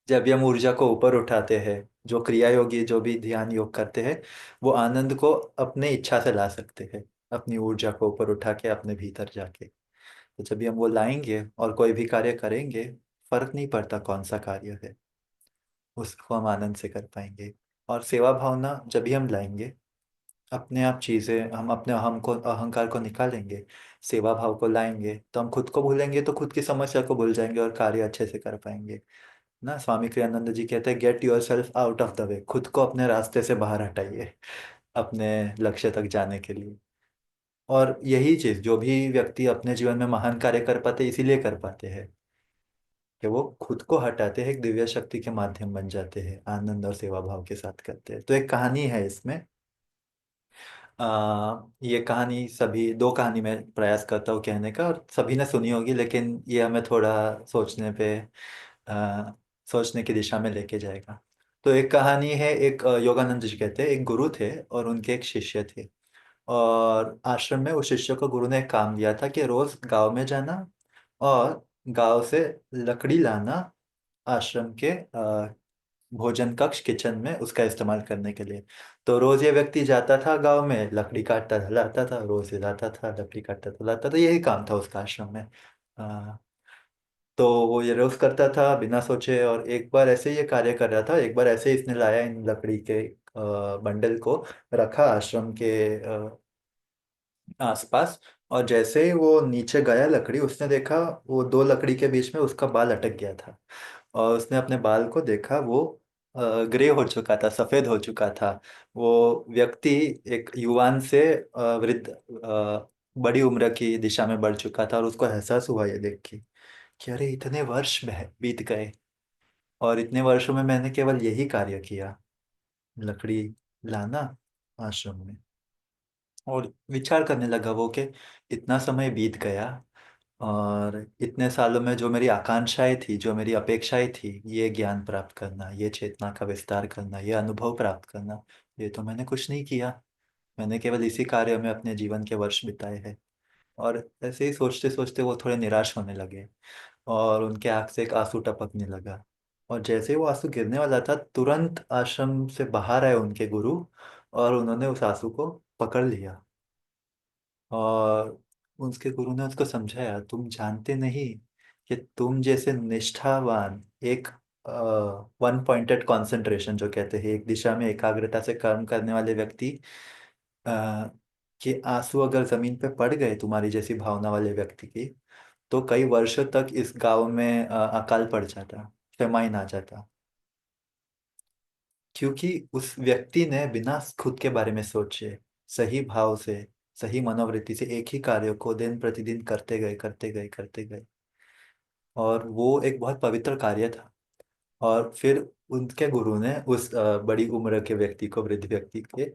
जब भी हम ऊर्जा को ऊपर उठाते हैं, जो क्रिया योगी जो भी ध्यान योग करते हैं, वो आनंद को अपने इच्छा से ला सकते हैं, अपनी ऊर्जा को ऊपर उठा के अपने भीतर जाके। तो जब भी हम वो लाएंगे और कोई भी कार्य करेंगे, फर्क नहीं पड़ता कौन सा कार्य है, उसको हम आनंद से कर पाएंगे। और सेवा भावना जब भी हम लाएंगे, अपने आप चीज़ें हम अपने अहम को, अहंकार को निकालेंगे, सेवा भाव को लाएंगे, तो हम खुद को भूलेंगे, तो खुद की समस्या को भूल जाएंगे और कार्य अच्छे से कर पाएंगे। ना स्वामी क्रियानंद जी कहते हैं, get your self out of the way, खुद को अपने रास्ते से बाहर हटाइए अपने लक्ष्य तक जाने के लिए। और यही चीज जो भी व्यक्ति अपने जीवन में महान कार्य कर पाते इसीलिए कर पाते हैं कि वो खुद को हटाते हैं, एक दिव्य शक्ति के माध्यम बन जाते हैं, आनंद और सेवा भाव के साथ करते हैं। तो एक कहानी है इसमें। ये कहानी सभी, दो कहानी मैं प्रयास करता हूँ कहने का, और सभी ने सुनी होगी, लेकिन ये हमें थोड़ा सोचने पे, आ, सोचने की दिशा में लेके जाएगा। तो एक कहानी है, एक योगानंद जी कहते हैं, एक गुरु थे और उनके एक शिष्य थे। और आश्रम में उस शिष्य को गुरु ने एक काम दिया था कि रोज गांव में जाना और गांव से लकड़ी लाना, आश्रम के भोजन कक्ष किचन में उसका इस्तेमाल करने के लिए। तो रोज ये व्यक्ति जाता था गांव में, लकड़ी काटता था लाता था, रोज ये लाता था लकड़ी काटता था लाता था, यही काम था उसका आश्रम में। तो वो ये रोज करता था बिना सोचे। और एक बार ऐसे ही ये कार्य कर रहा था, एक बार ऐसे ही इसने लाया इन लकड़ी के बंडल को, रखा आश्रम के आसपास। और जैसे ही वो नीचे गया लकड़ी, उसने देखा वो दो लकड़ी के बीच में उसका बाल अटक गया था। और उसने अपने बाल को देखा, वो ग्रे हो चुका था, सफेद हो चुका था। वो व्यक्ति एक युवान से वृद्ध, बड़ी उम्र की दिशा में बढ़ चुका था। और उसको एहसास हुआ ये देख के कि अरे इतने वर्ष बीत गए, और इतने वर्षों में मैंने केवल यही कार्य किया, लकड़ी लाना आश्रम में। और विचार करने लगा वो कि इतना समय बीत गया, और इतने सालों में जो मेरी आकांक्षाएं थी, जो मेरी अपेक्षाएं थी, ये ज्ञान प्राप्त करना, ये चेतना का विस्तार करना, ये अनुभव प्राप्त करना, ये तो मैंने कुछ नहीं किया। मैंने केवल इसी कार्य में अपने जीवन के वर्ष बिताए हैं। और ऐसे ही सोचते सोचते वो थोड़े निराश होने लगे, और उनके आंख से एक आंसू टपकने लगा। और जैसे ही वो आंसू गिरने वाला था, तुरंत आश्रम से बाहर आए उनके गुरु, और उन्होंने उस आंसू को पकड़ लिया। और उसके गुरु ने उसको समझाया, तुम जानते नहीं कि तुम जैसे निष्ठावान, एक वन पॉइंटेड कंसंट्रेशन जो कहते हैं, एक दिशा में एकाग्रता से कर्म करने वाले व्यक्ति आ, के आंसू अगर जमीन पे पड़ गए तुम्हारी जैसी भावना वाले व्यक्ति की, तो कई वर्षों तक इस गांव में अकाल पड़ जाता, फेमाइन आ जाता। क्योंकि उस व्यक्ति ने बिना खुद के बारे में सोचे, सही भाव से, सही मनोवृत्ति से एक ही कार्य को दिन प्रतिदिन करते गए करते गए करते गए। और वो एक बहुत पवित्र कार्य था। और फिर उनके गुरु ने उस बड़ी उम्र के व्यक्ति को, वृद्ध व्यक्ति के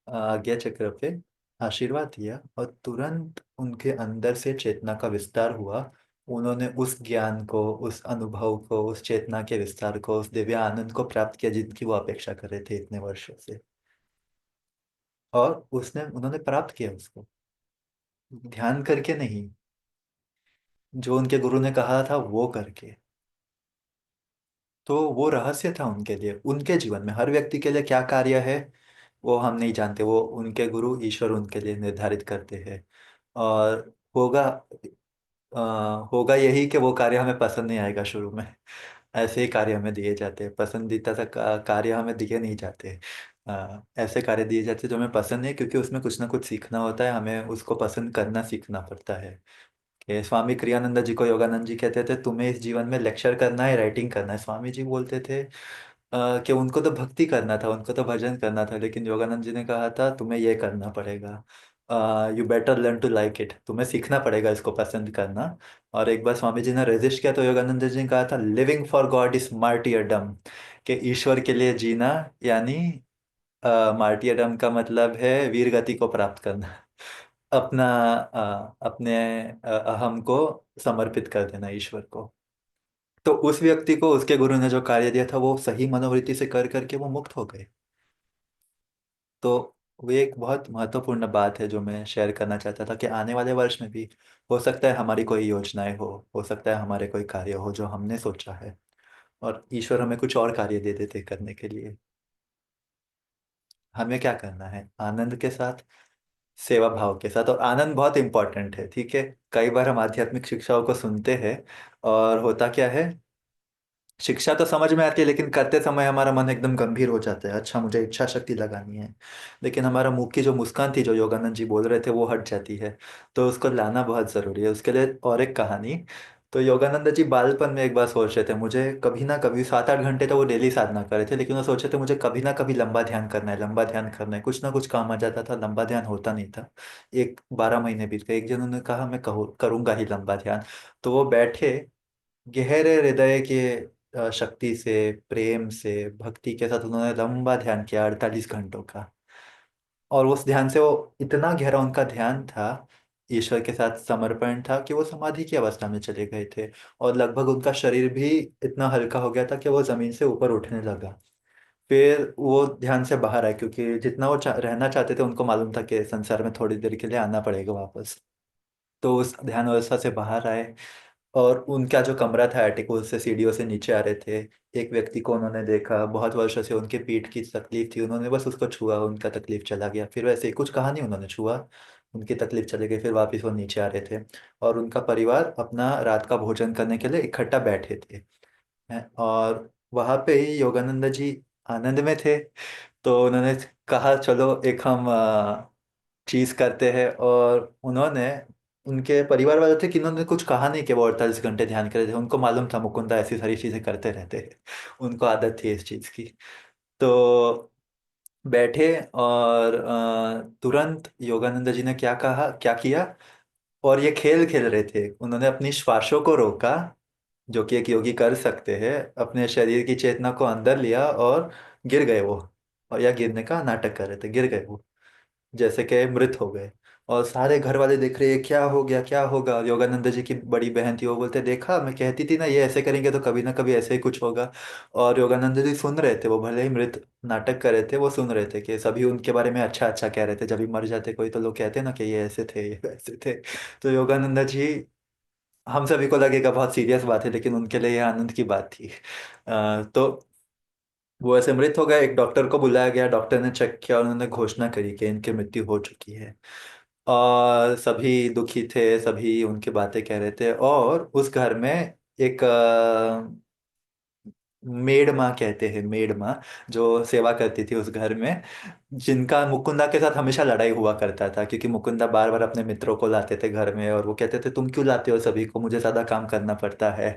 आज्ञा चक्र पे आशीर्वाद दिया, और तुरंत उनके अंदर से चेतना का विस्तार हुआ। उन्होंने उस ज्ञान को, उस अनुभव को, उस चेतना के विस्तार को, उस दिव्य आनंद को प्राप्त किया जिनकी वो अपेक्षा कर रहे थे इतने वर्षों से। और उसने उन्होंने प्राप्त किया उसको, ध्यान करके नहीं, जो उनके गुरु ने कहा था वो करके। तो वो रहस्य था उनके लिए, उनके जीवन में हर व्यक्ति के लिए क्या कार्य है वो हम नहीं जानते, वो उनके गुरु ईश्वर उनके लिए निर्धारित करते हैं। और अ, होगा यही कि वो कार्य हमें पसंद नहीं आएगा शुरू में। ऐसे ही कार्य हमें दिए जाते हैं, पसंदीदा सा कार्य हमें दिए नहीं जाते। ऐसे कार्य दिए जाते हैं जो हमें पसंद नहीं, क्योंकि उसमें कुछ ना कुछ सीखना होता है, हमें उसको पसंद करना सीखना पड़ता है। कि स्वामी क्रियानंद जी को योगानंद जी कहते थे, तुम्हें इस जीवन में लेक्चर करना है, राइटिंग करना है। स्वामी जी बोलते थे कि उनको तो भक्ति करना था, उनको तो भजन करना था, लेकिन योगानंद जी ने कहा था तुम्हें ये करना पड़ेगा, you better learn to like it, तुम्हें सीखना पड़ेगा इसको पसंद करना। और एक बार स्वामी जी ने रेजिस्ट किया, तो योगानंद जी ने कहा था, लिविंग फॉर गॉड इज मार्टियरडम, कि ईश्वर के लिए जीना यानी मार्टियरडम का मतलब है वीर गति को प्राप्त करना। अपना अपने अहम को समर्पित कर देना ईश्वर को। तो उस व्यक्ति को उसके गुरु ने जो कार्य दिया था वो सही मनोवृत्ति से कर करके वो मुक्त हो गए। तो वो एक बहुत महत्वपूर्ण बात है जो मैं शेयर करना चाहता था कि आने वाले वर्ष में भी हो सकता है हमारी कोई योजनाएं हो सकता है हमारे कोई कार्य हो जो हमने सोचा है, और ईश्वर हमें कुछ और कार्य दे देते करने के लिए। हमें क्या करना है? आनंद के साथ, सेवा भाव के साथ। और आनंद बहुत इंपॉर्टेंट है, ठीक है। कई बार हम आध्यात्मिक शिक्षाओं को सुनते हैं और होता क्या है, शिक्षा तो समझ में आती है लेकिन करते समय हमारा मन एकदम गंभीर हो जाता है, अच्छा मुझे इच्छा शक्ति लगानी है। लेकिन हमारा मुंह की जो मुस्कान थी जो योगानंद जी बोल रहे थे वो हट जाती है। तो उसको लाना बहुत जरूरी है। उसके लिए और एक कहानी। तो योगानंद जी बालपन में एक बार सोच रहे थे मुझे कभी ना कभी 7-8 घंटे तो वो डेली साधना कर रहे थे, लेकिन वो सोचे थे मुझे कभी ना कभी लंबा ध्यान करना है, लंबा ध्यान करना है। कुछ ना कुछ काम आ जाता था, लंबा ध्यान होता नहीं था। 12 महीने बीत गए। एक जन उन्होंने कहा मैं करूंगा ही लंबा ध्यान। तो वो बैठे, गहरे हृदय के शक्ति से, प्रेम से, भक्ति के साथ उन्होंने लंबा ध्यान किया 48 घंटों का। और उस ध्यान से वो इतना गहरा उनका ध्यान था, ईश्वर के साथ समर्पण था, कि वो समाधि की अवस्था में चले गए थे। और लगभग उनका शरीर भी इतना हल्का हो गया था कि वो जमीन से ऊपर उठने लगा। फिर वो ध्यान से बाहर आए क्योंकि जितना वो रहना चाहते थे उनको मालूम था कि संसार में थोड़ी देर के लिए आना पड़ेगा वापस। तो उस ध्यान अवस्था से बाहर आए। और उनका जो कमरा था एटिक, उससे सीढ़ियों से नीचे आ रहे थे। एक व्यक्ति को उन्होंने देखा, बहुत वर्षों से उनके पीठ की तकलीफ थी, उन्होंने बस उसको छुआ, उनका तकलीफ चला गया। फिर वैसे ही कुछ कहा नहीं, उन्होंने छुआ, उनकी तकलीफ चली गई। फिर वापस वो नीचे आ रहे थे। और उनका परिवार अपना रात का भोजन करने के लिए इकट्ठा बैठे थे। और वहां पे ही योगानंद जी आनंद में थे। तो उन्होंने कहा चलो एक हम चीज करते हैं। और उन्होंने, उनके परिवार वाले थे कि उन्होंने कुछ कहा नहीं कि वो 48 घंटे ध्यान कर रहे थे। उनको मालूम था मुकुंदा ऐसी सारी चीजें करते रहते हैं, उनको आदत थी इस चीज की। तो बैठे और तुरंत योगानंद जी ने क्या कहा, क्या किया, और ये खेल खेल रहे थे। उन्होंने अपनी श्वासों को रोका, जो कि एक योगी कर सकते हैं, अपने शरीर की चेतना को अंदर लिया और गिर गए वो। और या गिरने का नाटक कर रहे थे, गिर गए वो, जैसे कि मृत हो गए। और सारे घर वाले देख रहे हैं क्या हो गया क्या होगा। योगानंद जी की बड़ी बहन थी, वो बोलते देखा मैं कहती थी ना ये ऐसे करेंगे तो कभी ना कभी ऐसे ही कुछ होगा। और योगानंद जी सुन रहे थे, वो भले ही मृत नाटक कर रहे थे, वो सुन रहे थे कि सभी उनके बारे में अच्छा अच्छा कह रहे थे। जब भी मर जाते कोई तो लोग कहते ना कि ये ऐसे थे ये वैसे थे। तो योगानंद जी, हम सभी को लगेगा बहुत सीरियस बात है लेकिन उनके लिए ये आनंद की बात थी। तो वो ऐसे मृत हो गए। एक डॉक्टर को बुलाया गया, डॉक्टर ने चेक किया और उन्होंने घोषणा करी कि इनकी मृत्यु हो चुकी है। और सभी दुखी थे, सभी उनकी बातें कह रहे थे। और उस घर में एक मेड माँ, कहते हैं मेड माँ, जो सेवा करती थी उस घर में, जिनका मुकुंदा के साथ हमेशा लड़ाई हुआ करता था क्योंकि मुकुंदा बार बार अपने मित्रों को लाते थे घर में और वो कहते थे तुम क्यों लाते हो सभी को, मुझे ज्यादा काम करना पड़ता है।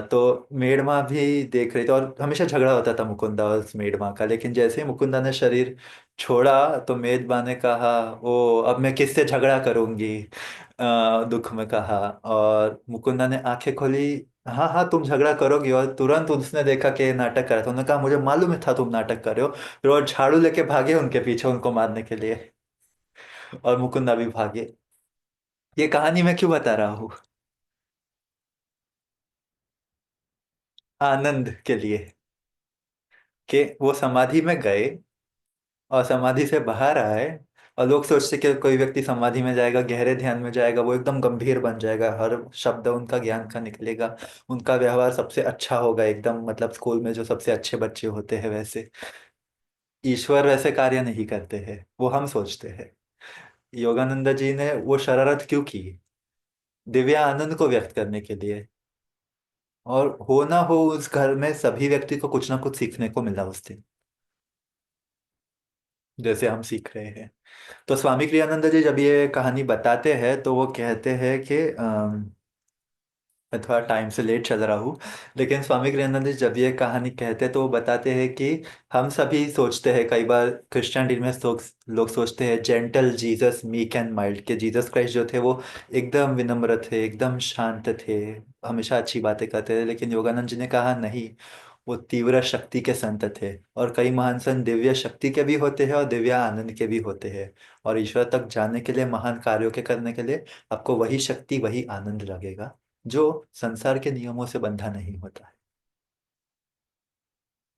तो मेड माँ भी देख रही थी और हमेशा झगड़ा होता था मुकुंदा और उस मेड माँ का। लेकिन जैसे ही मुकुंदा ने शरीर छोड़ा तो मेड माँ ने कहा ओ अब मैं किससे झगड़ा करूंगी, दुख में कहा। और मुकुंदा ने आंखें खोली, हाँ हाँ तुम झगड़ा करोगी। और तुरंत उसने देखा कि ये नाटक कर रहा था। उन्होंने कहा मुझे मालूम था तुम नाटक कर रहे हो। फिर वो झाड़ू लेके भागे उनके पीछे उनको मारने के लिए। और मुकुंदा भी भागे। ये कहानी मैं क्यों बता रहा हूँ? आनंद के लिए, कि वो समाधि में गए और समाधि से बाहर आए। और लोग सोचते कि कोई व्यक्ति समाधि में जाएगा, गहरे ध्यान में जाएगा, वो एकदम गंभीर बन जाएगा, हर शब्द उनका ज्ञान का निकलेगा, उनका व्यवहार सबसे अच्छा होगा एकदम, मतलब स्कूल में जो सबसे अच्छे बच्चे होते हैं वैसे। ईश्वर वैसे कार्य नहीं करते हैं वो हम सोचते हैं। योगानंद जी ने वो शरारत क्यों की? दिव्य आनंद को व्यक्त करने के लिए। और हो ना हो उस घर में सभी व्यक्ति को कुछ ना कुछ सीखने को मिला उस दिन, जैसे हम सीख रहे हैं। तो स्वामी क्रियानंद जी जब ये कहानी बताते हैं तो वो कहते हैं कि मैं थोड़ा टाइम से लेट चल रहा हूँ, लेकिन स्वामी गृहानंद जी जब ये कहानी कहते हैं तो वो बताते हैं कि हम सभी सोचते हैं, कई बार क्रिश्चियनिटी में लोग सोचते हैं gentle Jesus meek and mild, के जीसस क्राइस्ट जो थे वो एकदम विनम्र थे, एकदम शांत थे, हमेशा अच्छी बातें करते थे। लेकिन योगानंद जी ने कहा नहीं, वो तीव्र शक्ति के संत थे। और कई महान संत दिव्य शक्ति के भी होते हैं और दिव्य आनंद के भी होते हैं। और ईश्वर तक जाने के लिए, महान कार्यों के करने के लिए आपको वही शक्ति, वही आनंद लगेगा जो संसार के नियमों से बंधा नहीं होता है।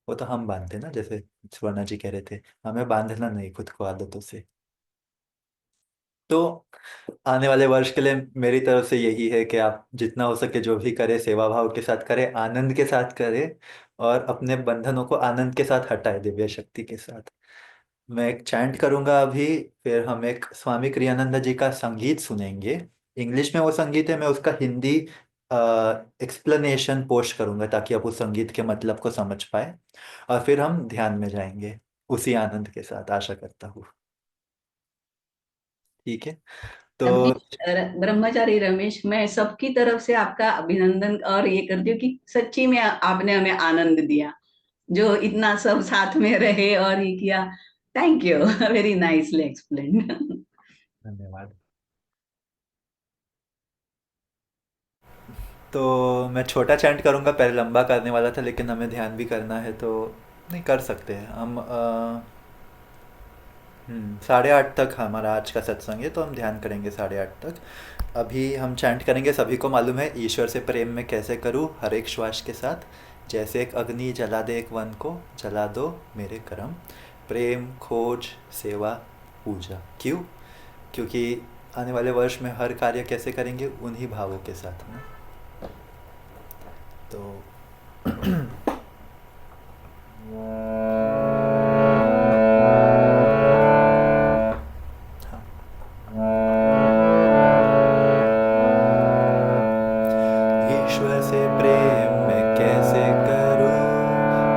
वो तो हम बांधते ना, जैसे स्वर्णा जी कह रहे थे, हमें बांधना नहीं खुद को आदतों से। तो आने वाले वर्ष के लिए मेरी तरफ से यही है कि आप जितना हो सके जो भी करें, सेवा भाव के साथ करें, आनंद के साथ करें, और अपने बंधनों को आनंद के साथ हटाए, दिव्य शक्ति के साथ। मैं एक चैंट करूंगा अभी, फिर हम एक स्वामी क्रियानंद जी का संगीत सुनेंगे। इंग्लिश में वो संगीत है, मैं उसका हिंदी एक्सप्लेनेशन पोस्ट करूंगा ताकि आप उस संगीत के मतलब को समझ पाए। और फिर हम ध्यान में जाएंगे उसी आनंद के साथ, आशा करता हूँ। ठीक है। तो रमेश, ब्रह्मचारी रमेश, मैं सबकी तरफ से आपका अभिनंदन और ये करती हूँ कि सच्ची में आपने हमें आनंद दिया, जो इतना सब साथ में रहे और ये किया। Thank you, very nicely explained. धन्यवाद। तो मैं छोटा चैंट करूंगा, पहले लंबा करने वाला था लेकिन हमें ध्यान भी करना है तो नहीं कर सकते हैं हम। 8:30 तक हमारा आज का सत्संग है, तो हम ध्यान करेंगे 8:30 तक। अभी हम चैंट करेंगे, सभी को मालूम है ईश्वर से प्रेम में कैसे करूँ, हर एक श्वास के साथ। जैसे एक अग्नि जला दे एक वन को, जला दो मेरे कर्म, प्रेम खोज सेवा पूजा। क्यों? क्योंकि आने वाले वर्ष में हर कार्य कैसे करेंगे, उन्हीं भावों के साथ में। तो ईश्वर से प्रेम मैं कैसे करूं,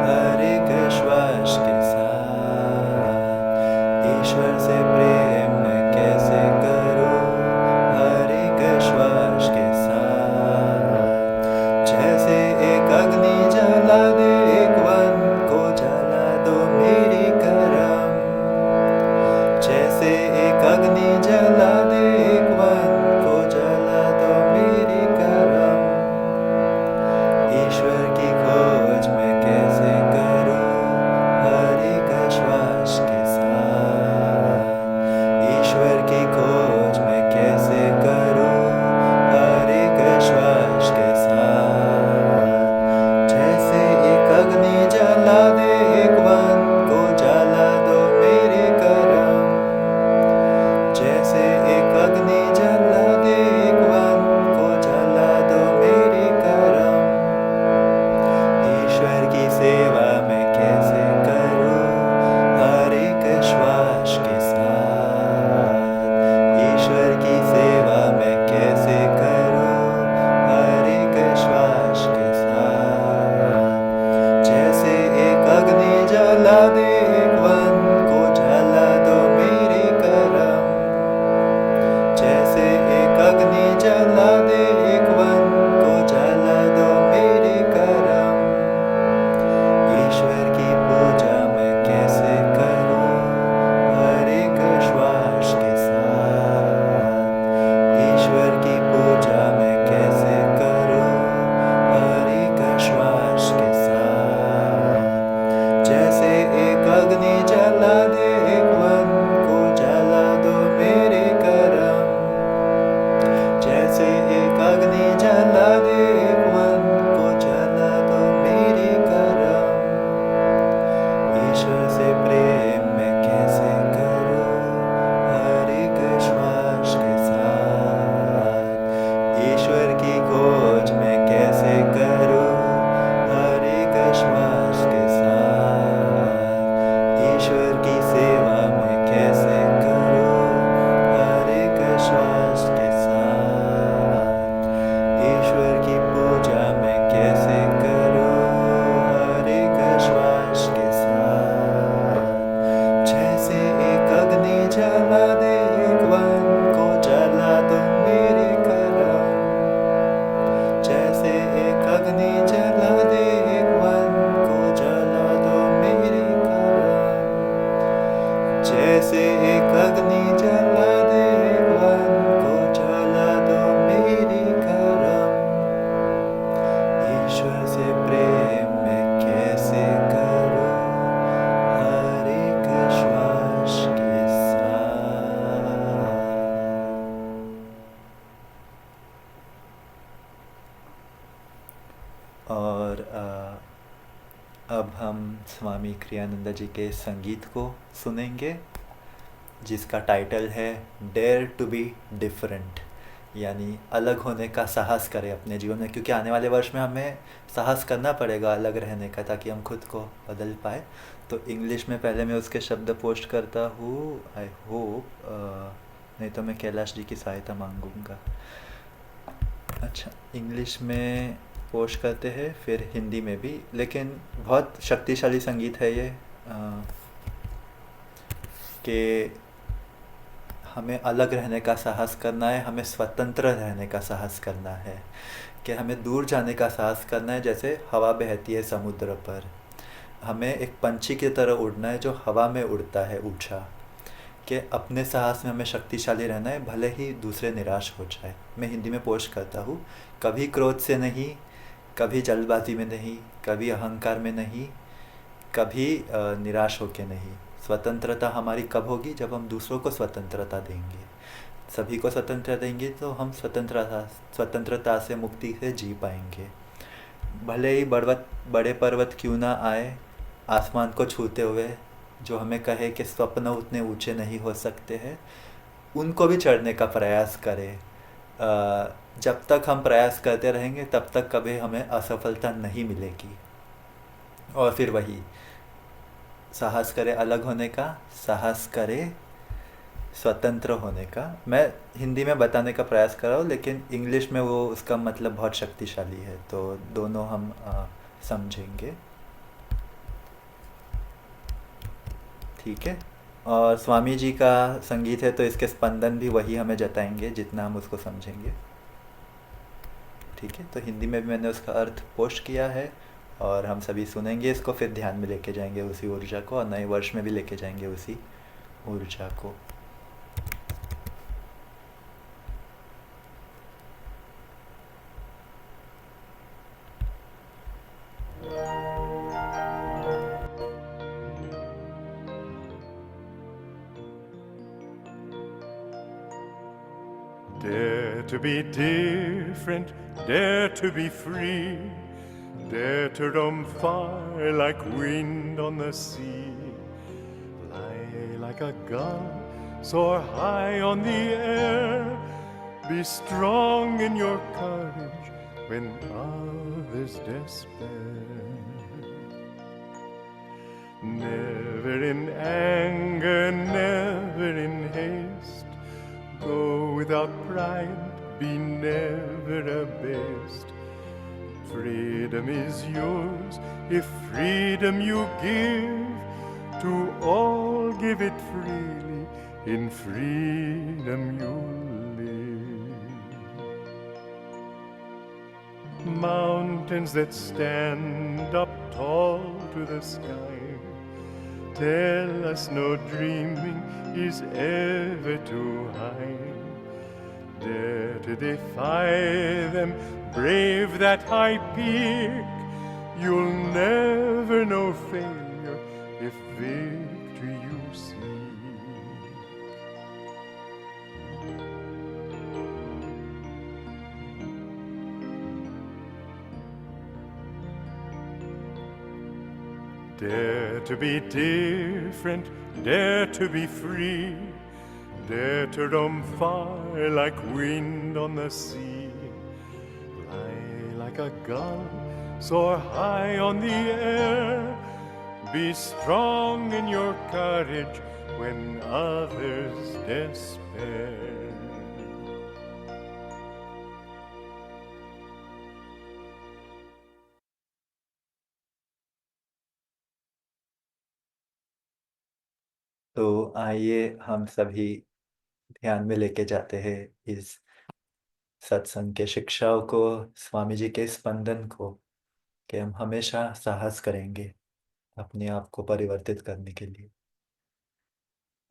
हर एक श्वास के साथ। ईश्वर से प्रेम मैं कैसे करूं, हर एक श्वास के साथ। जैसे एक अग्नि जला और अब हम स्वामी क्रियानंद जी के संगीत को सुनेंगे, जिसका टाइटल है डेयर टू बी डिफरेंट, यानी अलग होने का साहस करें अपने जीवन में, क्योंकि आने वाले वर्ष में हमें साहस करना पड़ेगा अलग रहने का, ताकि हम खुद को बदल पाए। तो इंग्लिश में पहले मैं उसके शब्द पोस्ट करता हूँ, आई होप, नहीं तो मैं कैलाश जी की सहायता मांगूंगा। अच्छा, इंग्लिश में पोस्ट करते हैं, फिर हिंदी में भी, लेकिन बहुत शक्तिशाली संगीत है ये, कि हमें अलग रहने का साहस करना है, हमें स्वतंत्र रहने का साहस करना है, कि हमें दूर जाने का साहस करना है, जैसे हवा बहती है समुद्र पर। हमें एक पंछी की तरह उड़ना है जो हवा में उड़ता है ऊंचा, कि अपने साहस में हमें शक्तिशाली रहना है, भले ही दूसरे निराश हो जाए। मैं हिंदी में पोस्ट करता हूँ, कभी क्रोध से नहीं, कभी जल्दबाजी में नहीं, कभी अहंकार में नहीं, कभी निराश होके नहीं। स्वतंत्रता हमारी कब होगी? जब हम दूसरों को स्वतंत्रता देंगे, सभी को स्वतंत्रता देंगे, तो हम स्वतंत्रता स्वतंत्रता से, मुक्ति से जी पाएंगे। भले ही बड़े पर्वत क्यों ना आए आसमान को छूते हुए, जो हमें कहे कि स्वप्न उतने ऊंचे नहीं हो सकते हैं, उनको भी चढ़ने का प्रयास करें। जब तक हम प्रयास करते रहेंगे तब तक कभी हमें असफलता नहीं मिलेगी। और फिर वही, साहस करे अलग होने का, साहस करे स्वतंत्र होने का। मैं हिंदी में बताने का प्रयास कर रहा हूँ, लेकिन इंग्लिश में वो उसका मतलब बहुत शक्तिशाली है, तो दोनों हम समझेंगे। ठीक है। और स्वामी जी का संगीत है, तो इसके स्पंदन भी वही हमें जताएंगे जितना हम उसको समझेंगे। ठीक है, तो हिंदी में भी मैंने उसका अर्थ पोस्ट किया है, और हम सभी सुनेंगे इसको, फिर ध्यान में लेके जाएंगे उसी ऊर्जा को, और नए वर्ष में भी लेके जाएंगे उसी ऊर्जा को। Dare to be different, dare to be free, dare to roam far like wind on the sea. Fly like a gull, soar high on the air, be strong in your courage when others despair. Never in anger, never in haste, go without pride, be never abased. Freedom is yours if freedom you give, to all give it freely, in freedom you'll live. Mountains that stand up tall to the sky tell us no dreaming is ever too high. Dare to defy them, brave that high peak. You'll never know failure if victory you seek. Dare to be different, dare to be free, dare to roam far like wind on the sea. Fly like a gull, soar high on the air, be strong in your courage when others despair. तो आइए हम सभी ध्यान में लेके जाते हैं इस सत्संग के शिक्षाओं को, स्वामी जी के स्पंदन को, कि हम हमेशा साहस करेंगे अपने आप को परिवर्तित करने के लिए।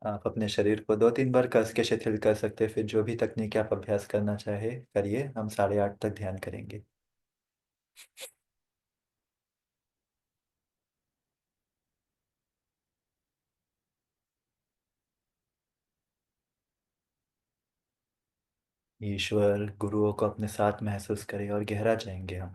आप अपने शरीर को 2-3 बार कस के शिथिल कर सकते हैं, फिर जो भी तकनीक आप अभ्यास करना चाहे करिए। हम 8:30 तक ध्यान करेंगे। ईश्वर गुरुओं को अपने साथ महसूस करें, और गहरा जाएंगे हम।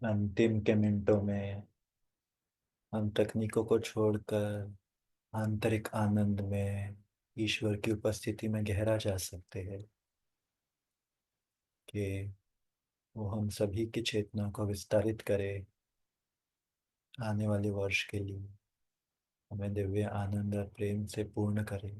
अंतिम के मिनटों में हम तकनीकों को छोड़कर आंतरिक आनंद में ईश्वर की उपस्थिति में गहरा जा सकते हैं कि वो हम सभी की चेतना को विस्तारित करे आने वाले वर्ष के लिए, हमें दिव्य आनंद और प्रेम से पूर्ण करे।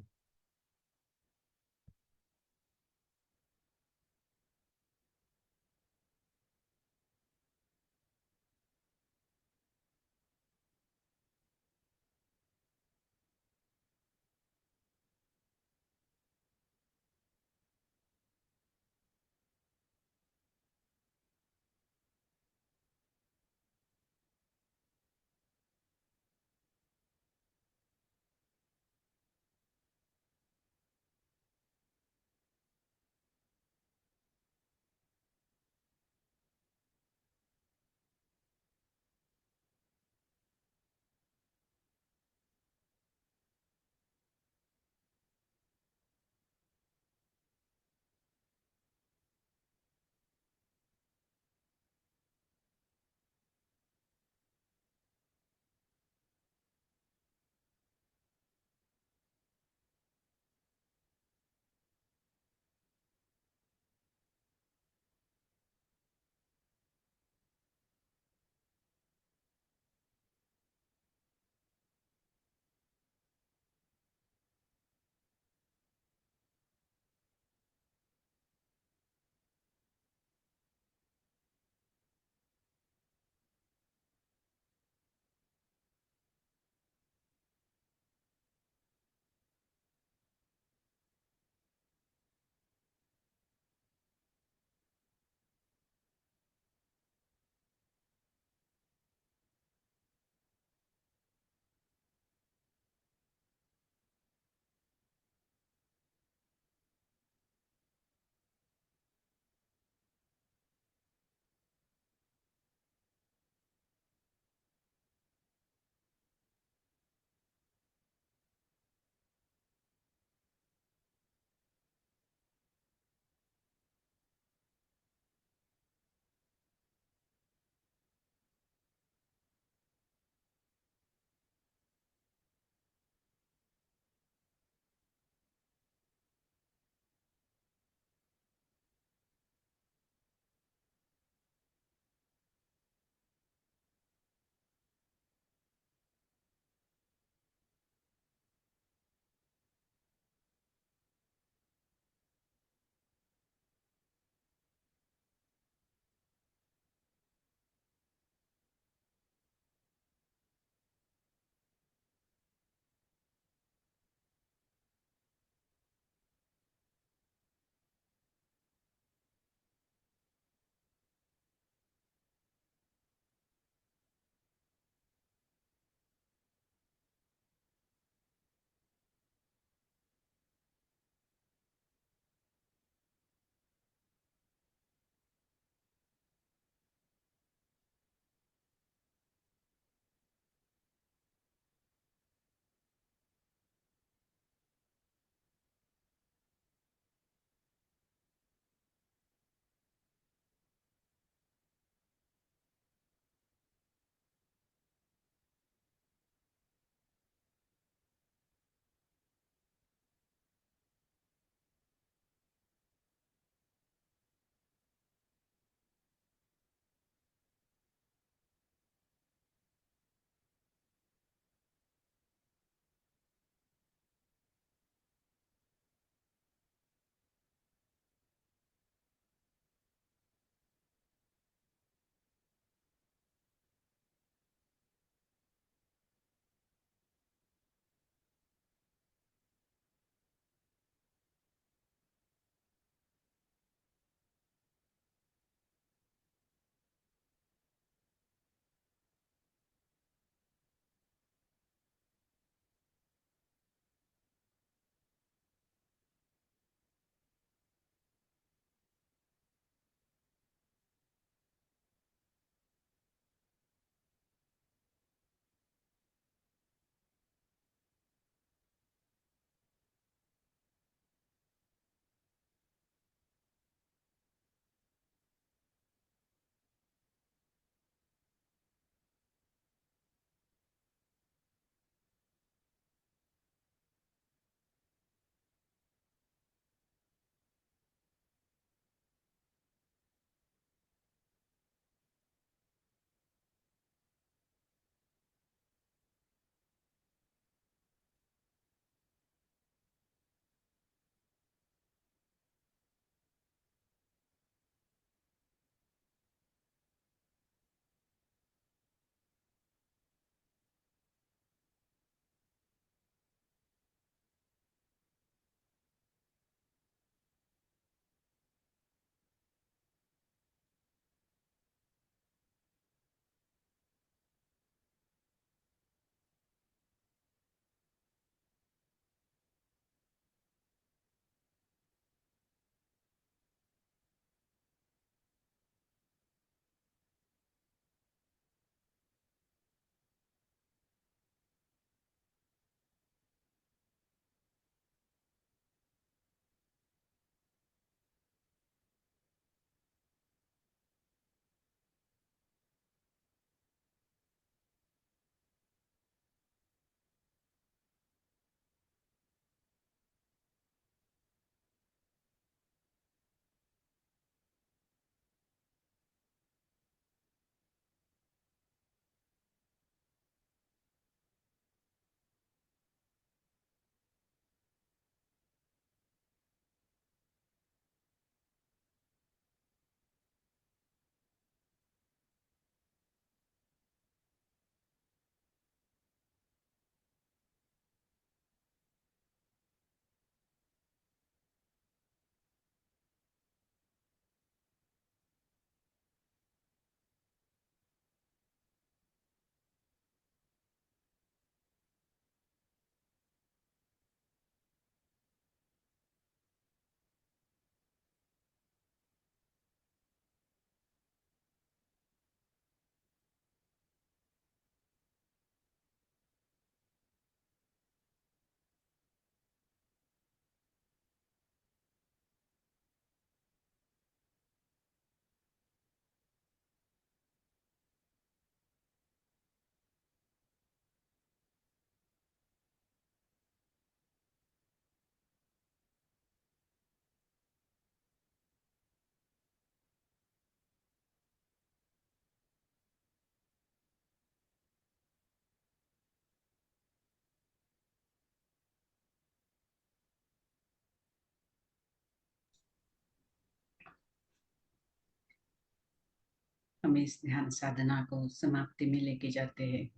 हम इस ध्यान साधना को समाप्ति में लेके जाते हैं।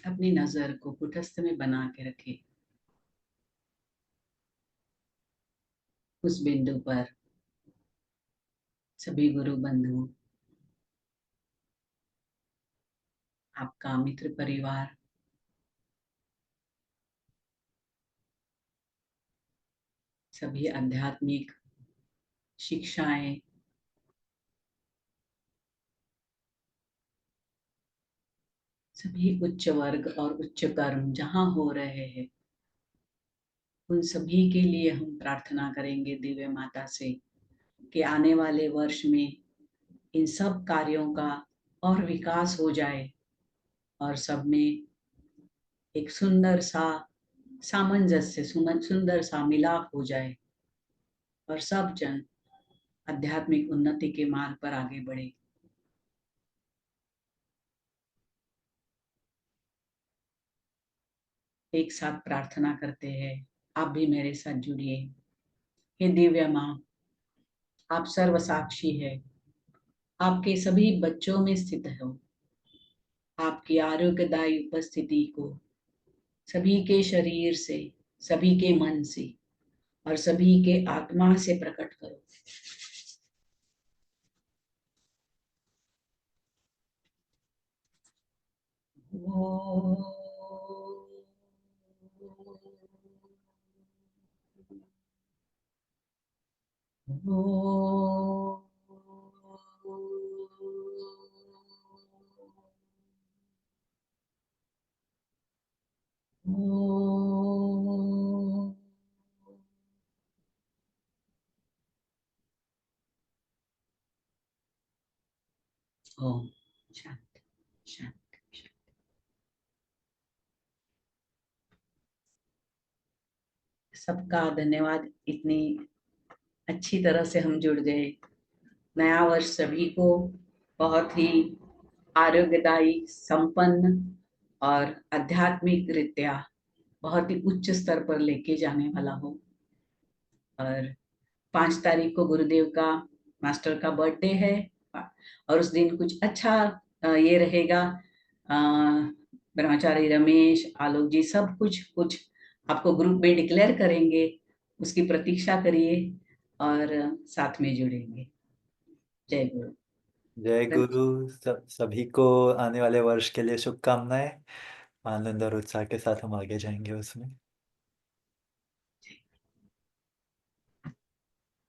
अपनी नजर को कुटस्थ में बना के रखें, उस बिंदु पर सभी गुरु बंधु, आपका मित्र परिवार, सभी आध्यात्मिक शिक्षाएं, सभी उच्च वर्ग और उच्च कर्म जहां हो रहे हैं, उन सभी के लिए हम प्रार्थना करेंगे दिव्य माता से कि आने वाले वर्ष में इन सब कार्यों का और विकास हो जाए और सब में एक सुंदर सा सामंजस्य, सुंदर सा मिलाप हो जाए और सब जन आध्यात्मिक उन्नति के मार्ग पर आगे बढ़े। एक साथ प्रार्थना करते हैं। आप भी मेरे साथ जुड़िए। हे दिव्य माँ, आप सर्व साक्षी है, आपके सभी बच्चों में स्थित हो। आपकी आरोग्यदायी उपस्थिति को सभी के शरीर से, सभी के मन से और सभी के आत्मा से प्रकट करो। ओम शांति शांति। सबका धन्यवाद, इतनी अच्छी तरह से हम जुड़ गए। नया वर्ष सभी को बहुत ही आरोग्यदायी, संपन्न और आध्यात्मिक रीत्या बहुत ही उच्च स्तर पर लेके जाने वाला हो। और 5 तारीख को गुरुदेव का, मास्टर का बर्थडे है और उस दिन कुछ अच्छा ये रहेगा। ब्रह्मचारी रमेश, आलोक जी सब कुछ कुछ आपको ग्रुप में डिक्लेयर करेंगे, उसकी प्रतीक्षा करिए और साथ में जुड़ेंगे। जय गुरु। जय गुरु। सभी को आने वाले वर्ष के लिए शुभकामनाएं। आनंद और उत्साह के साथ हम आगे जाएंगे उसमें।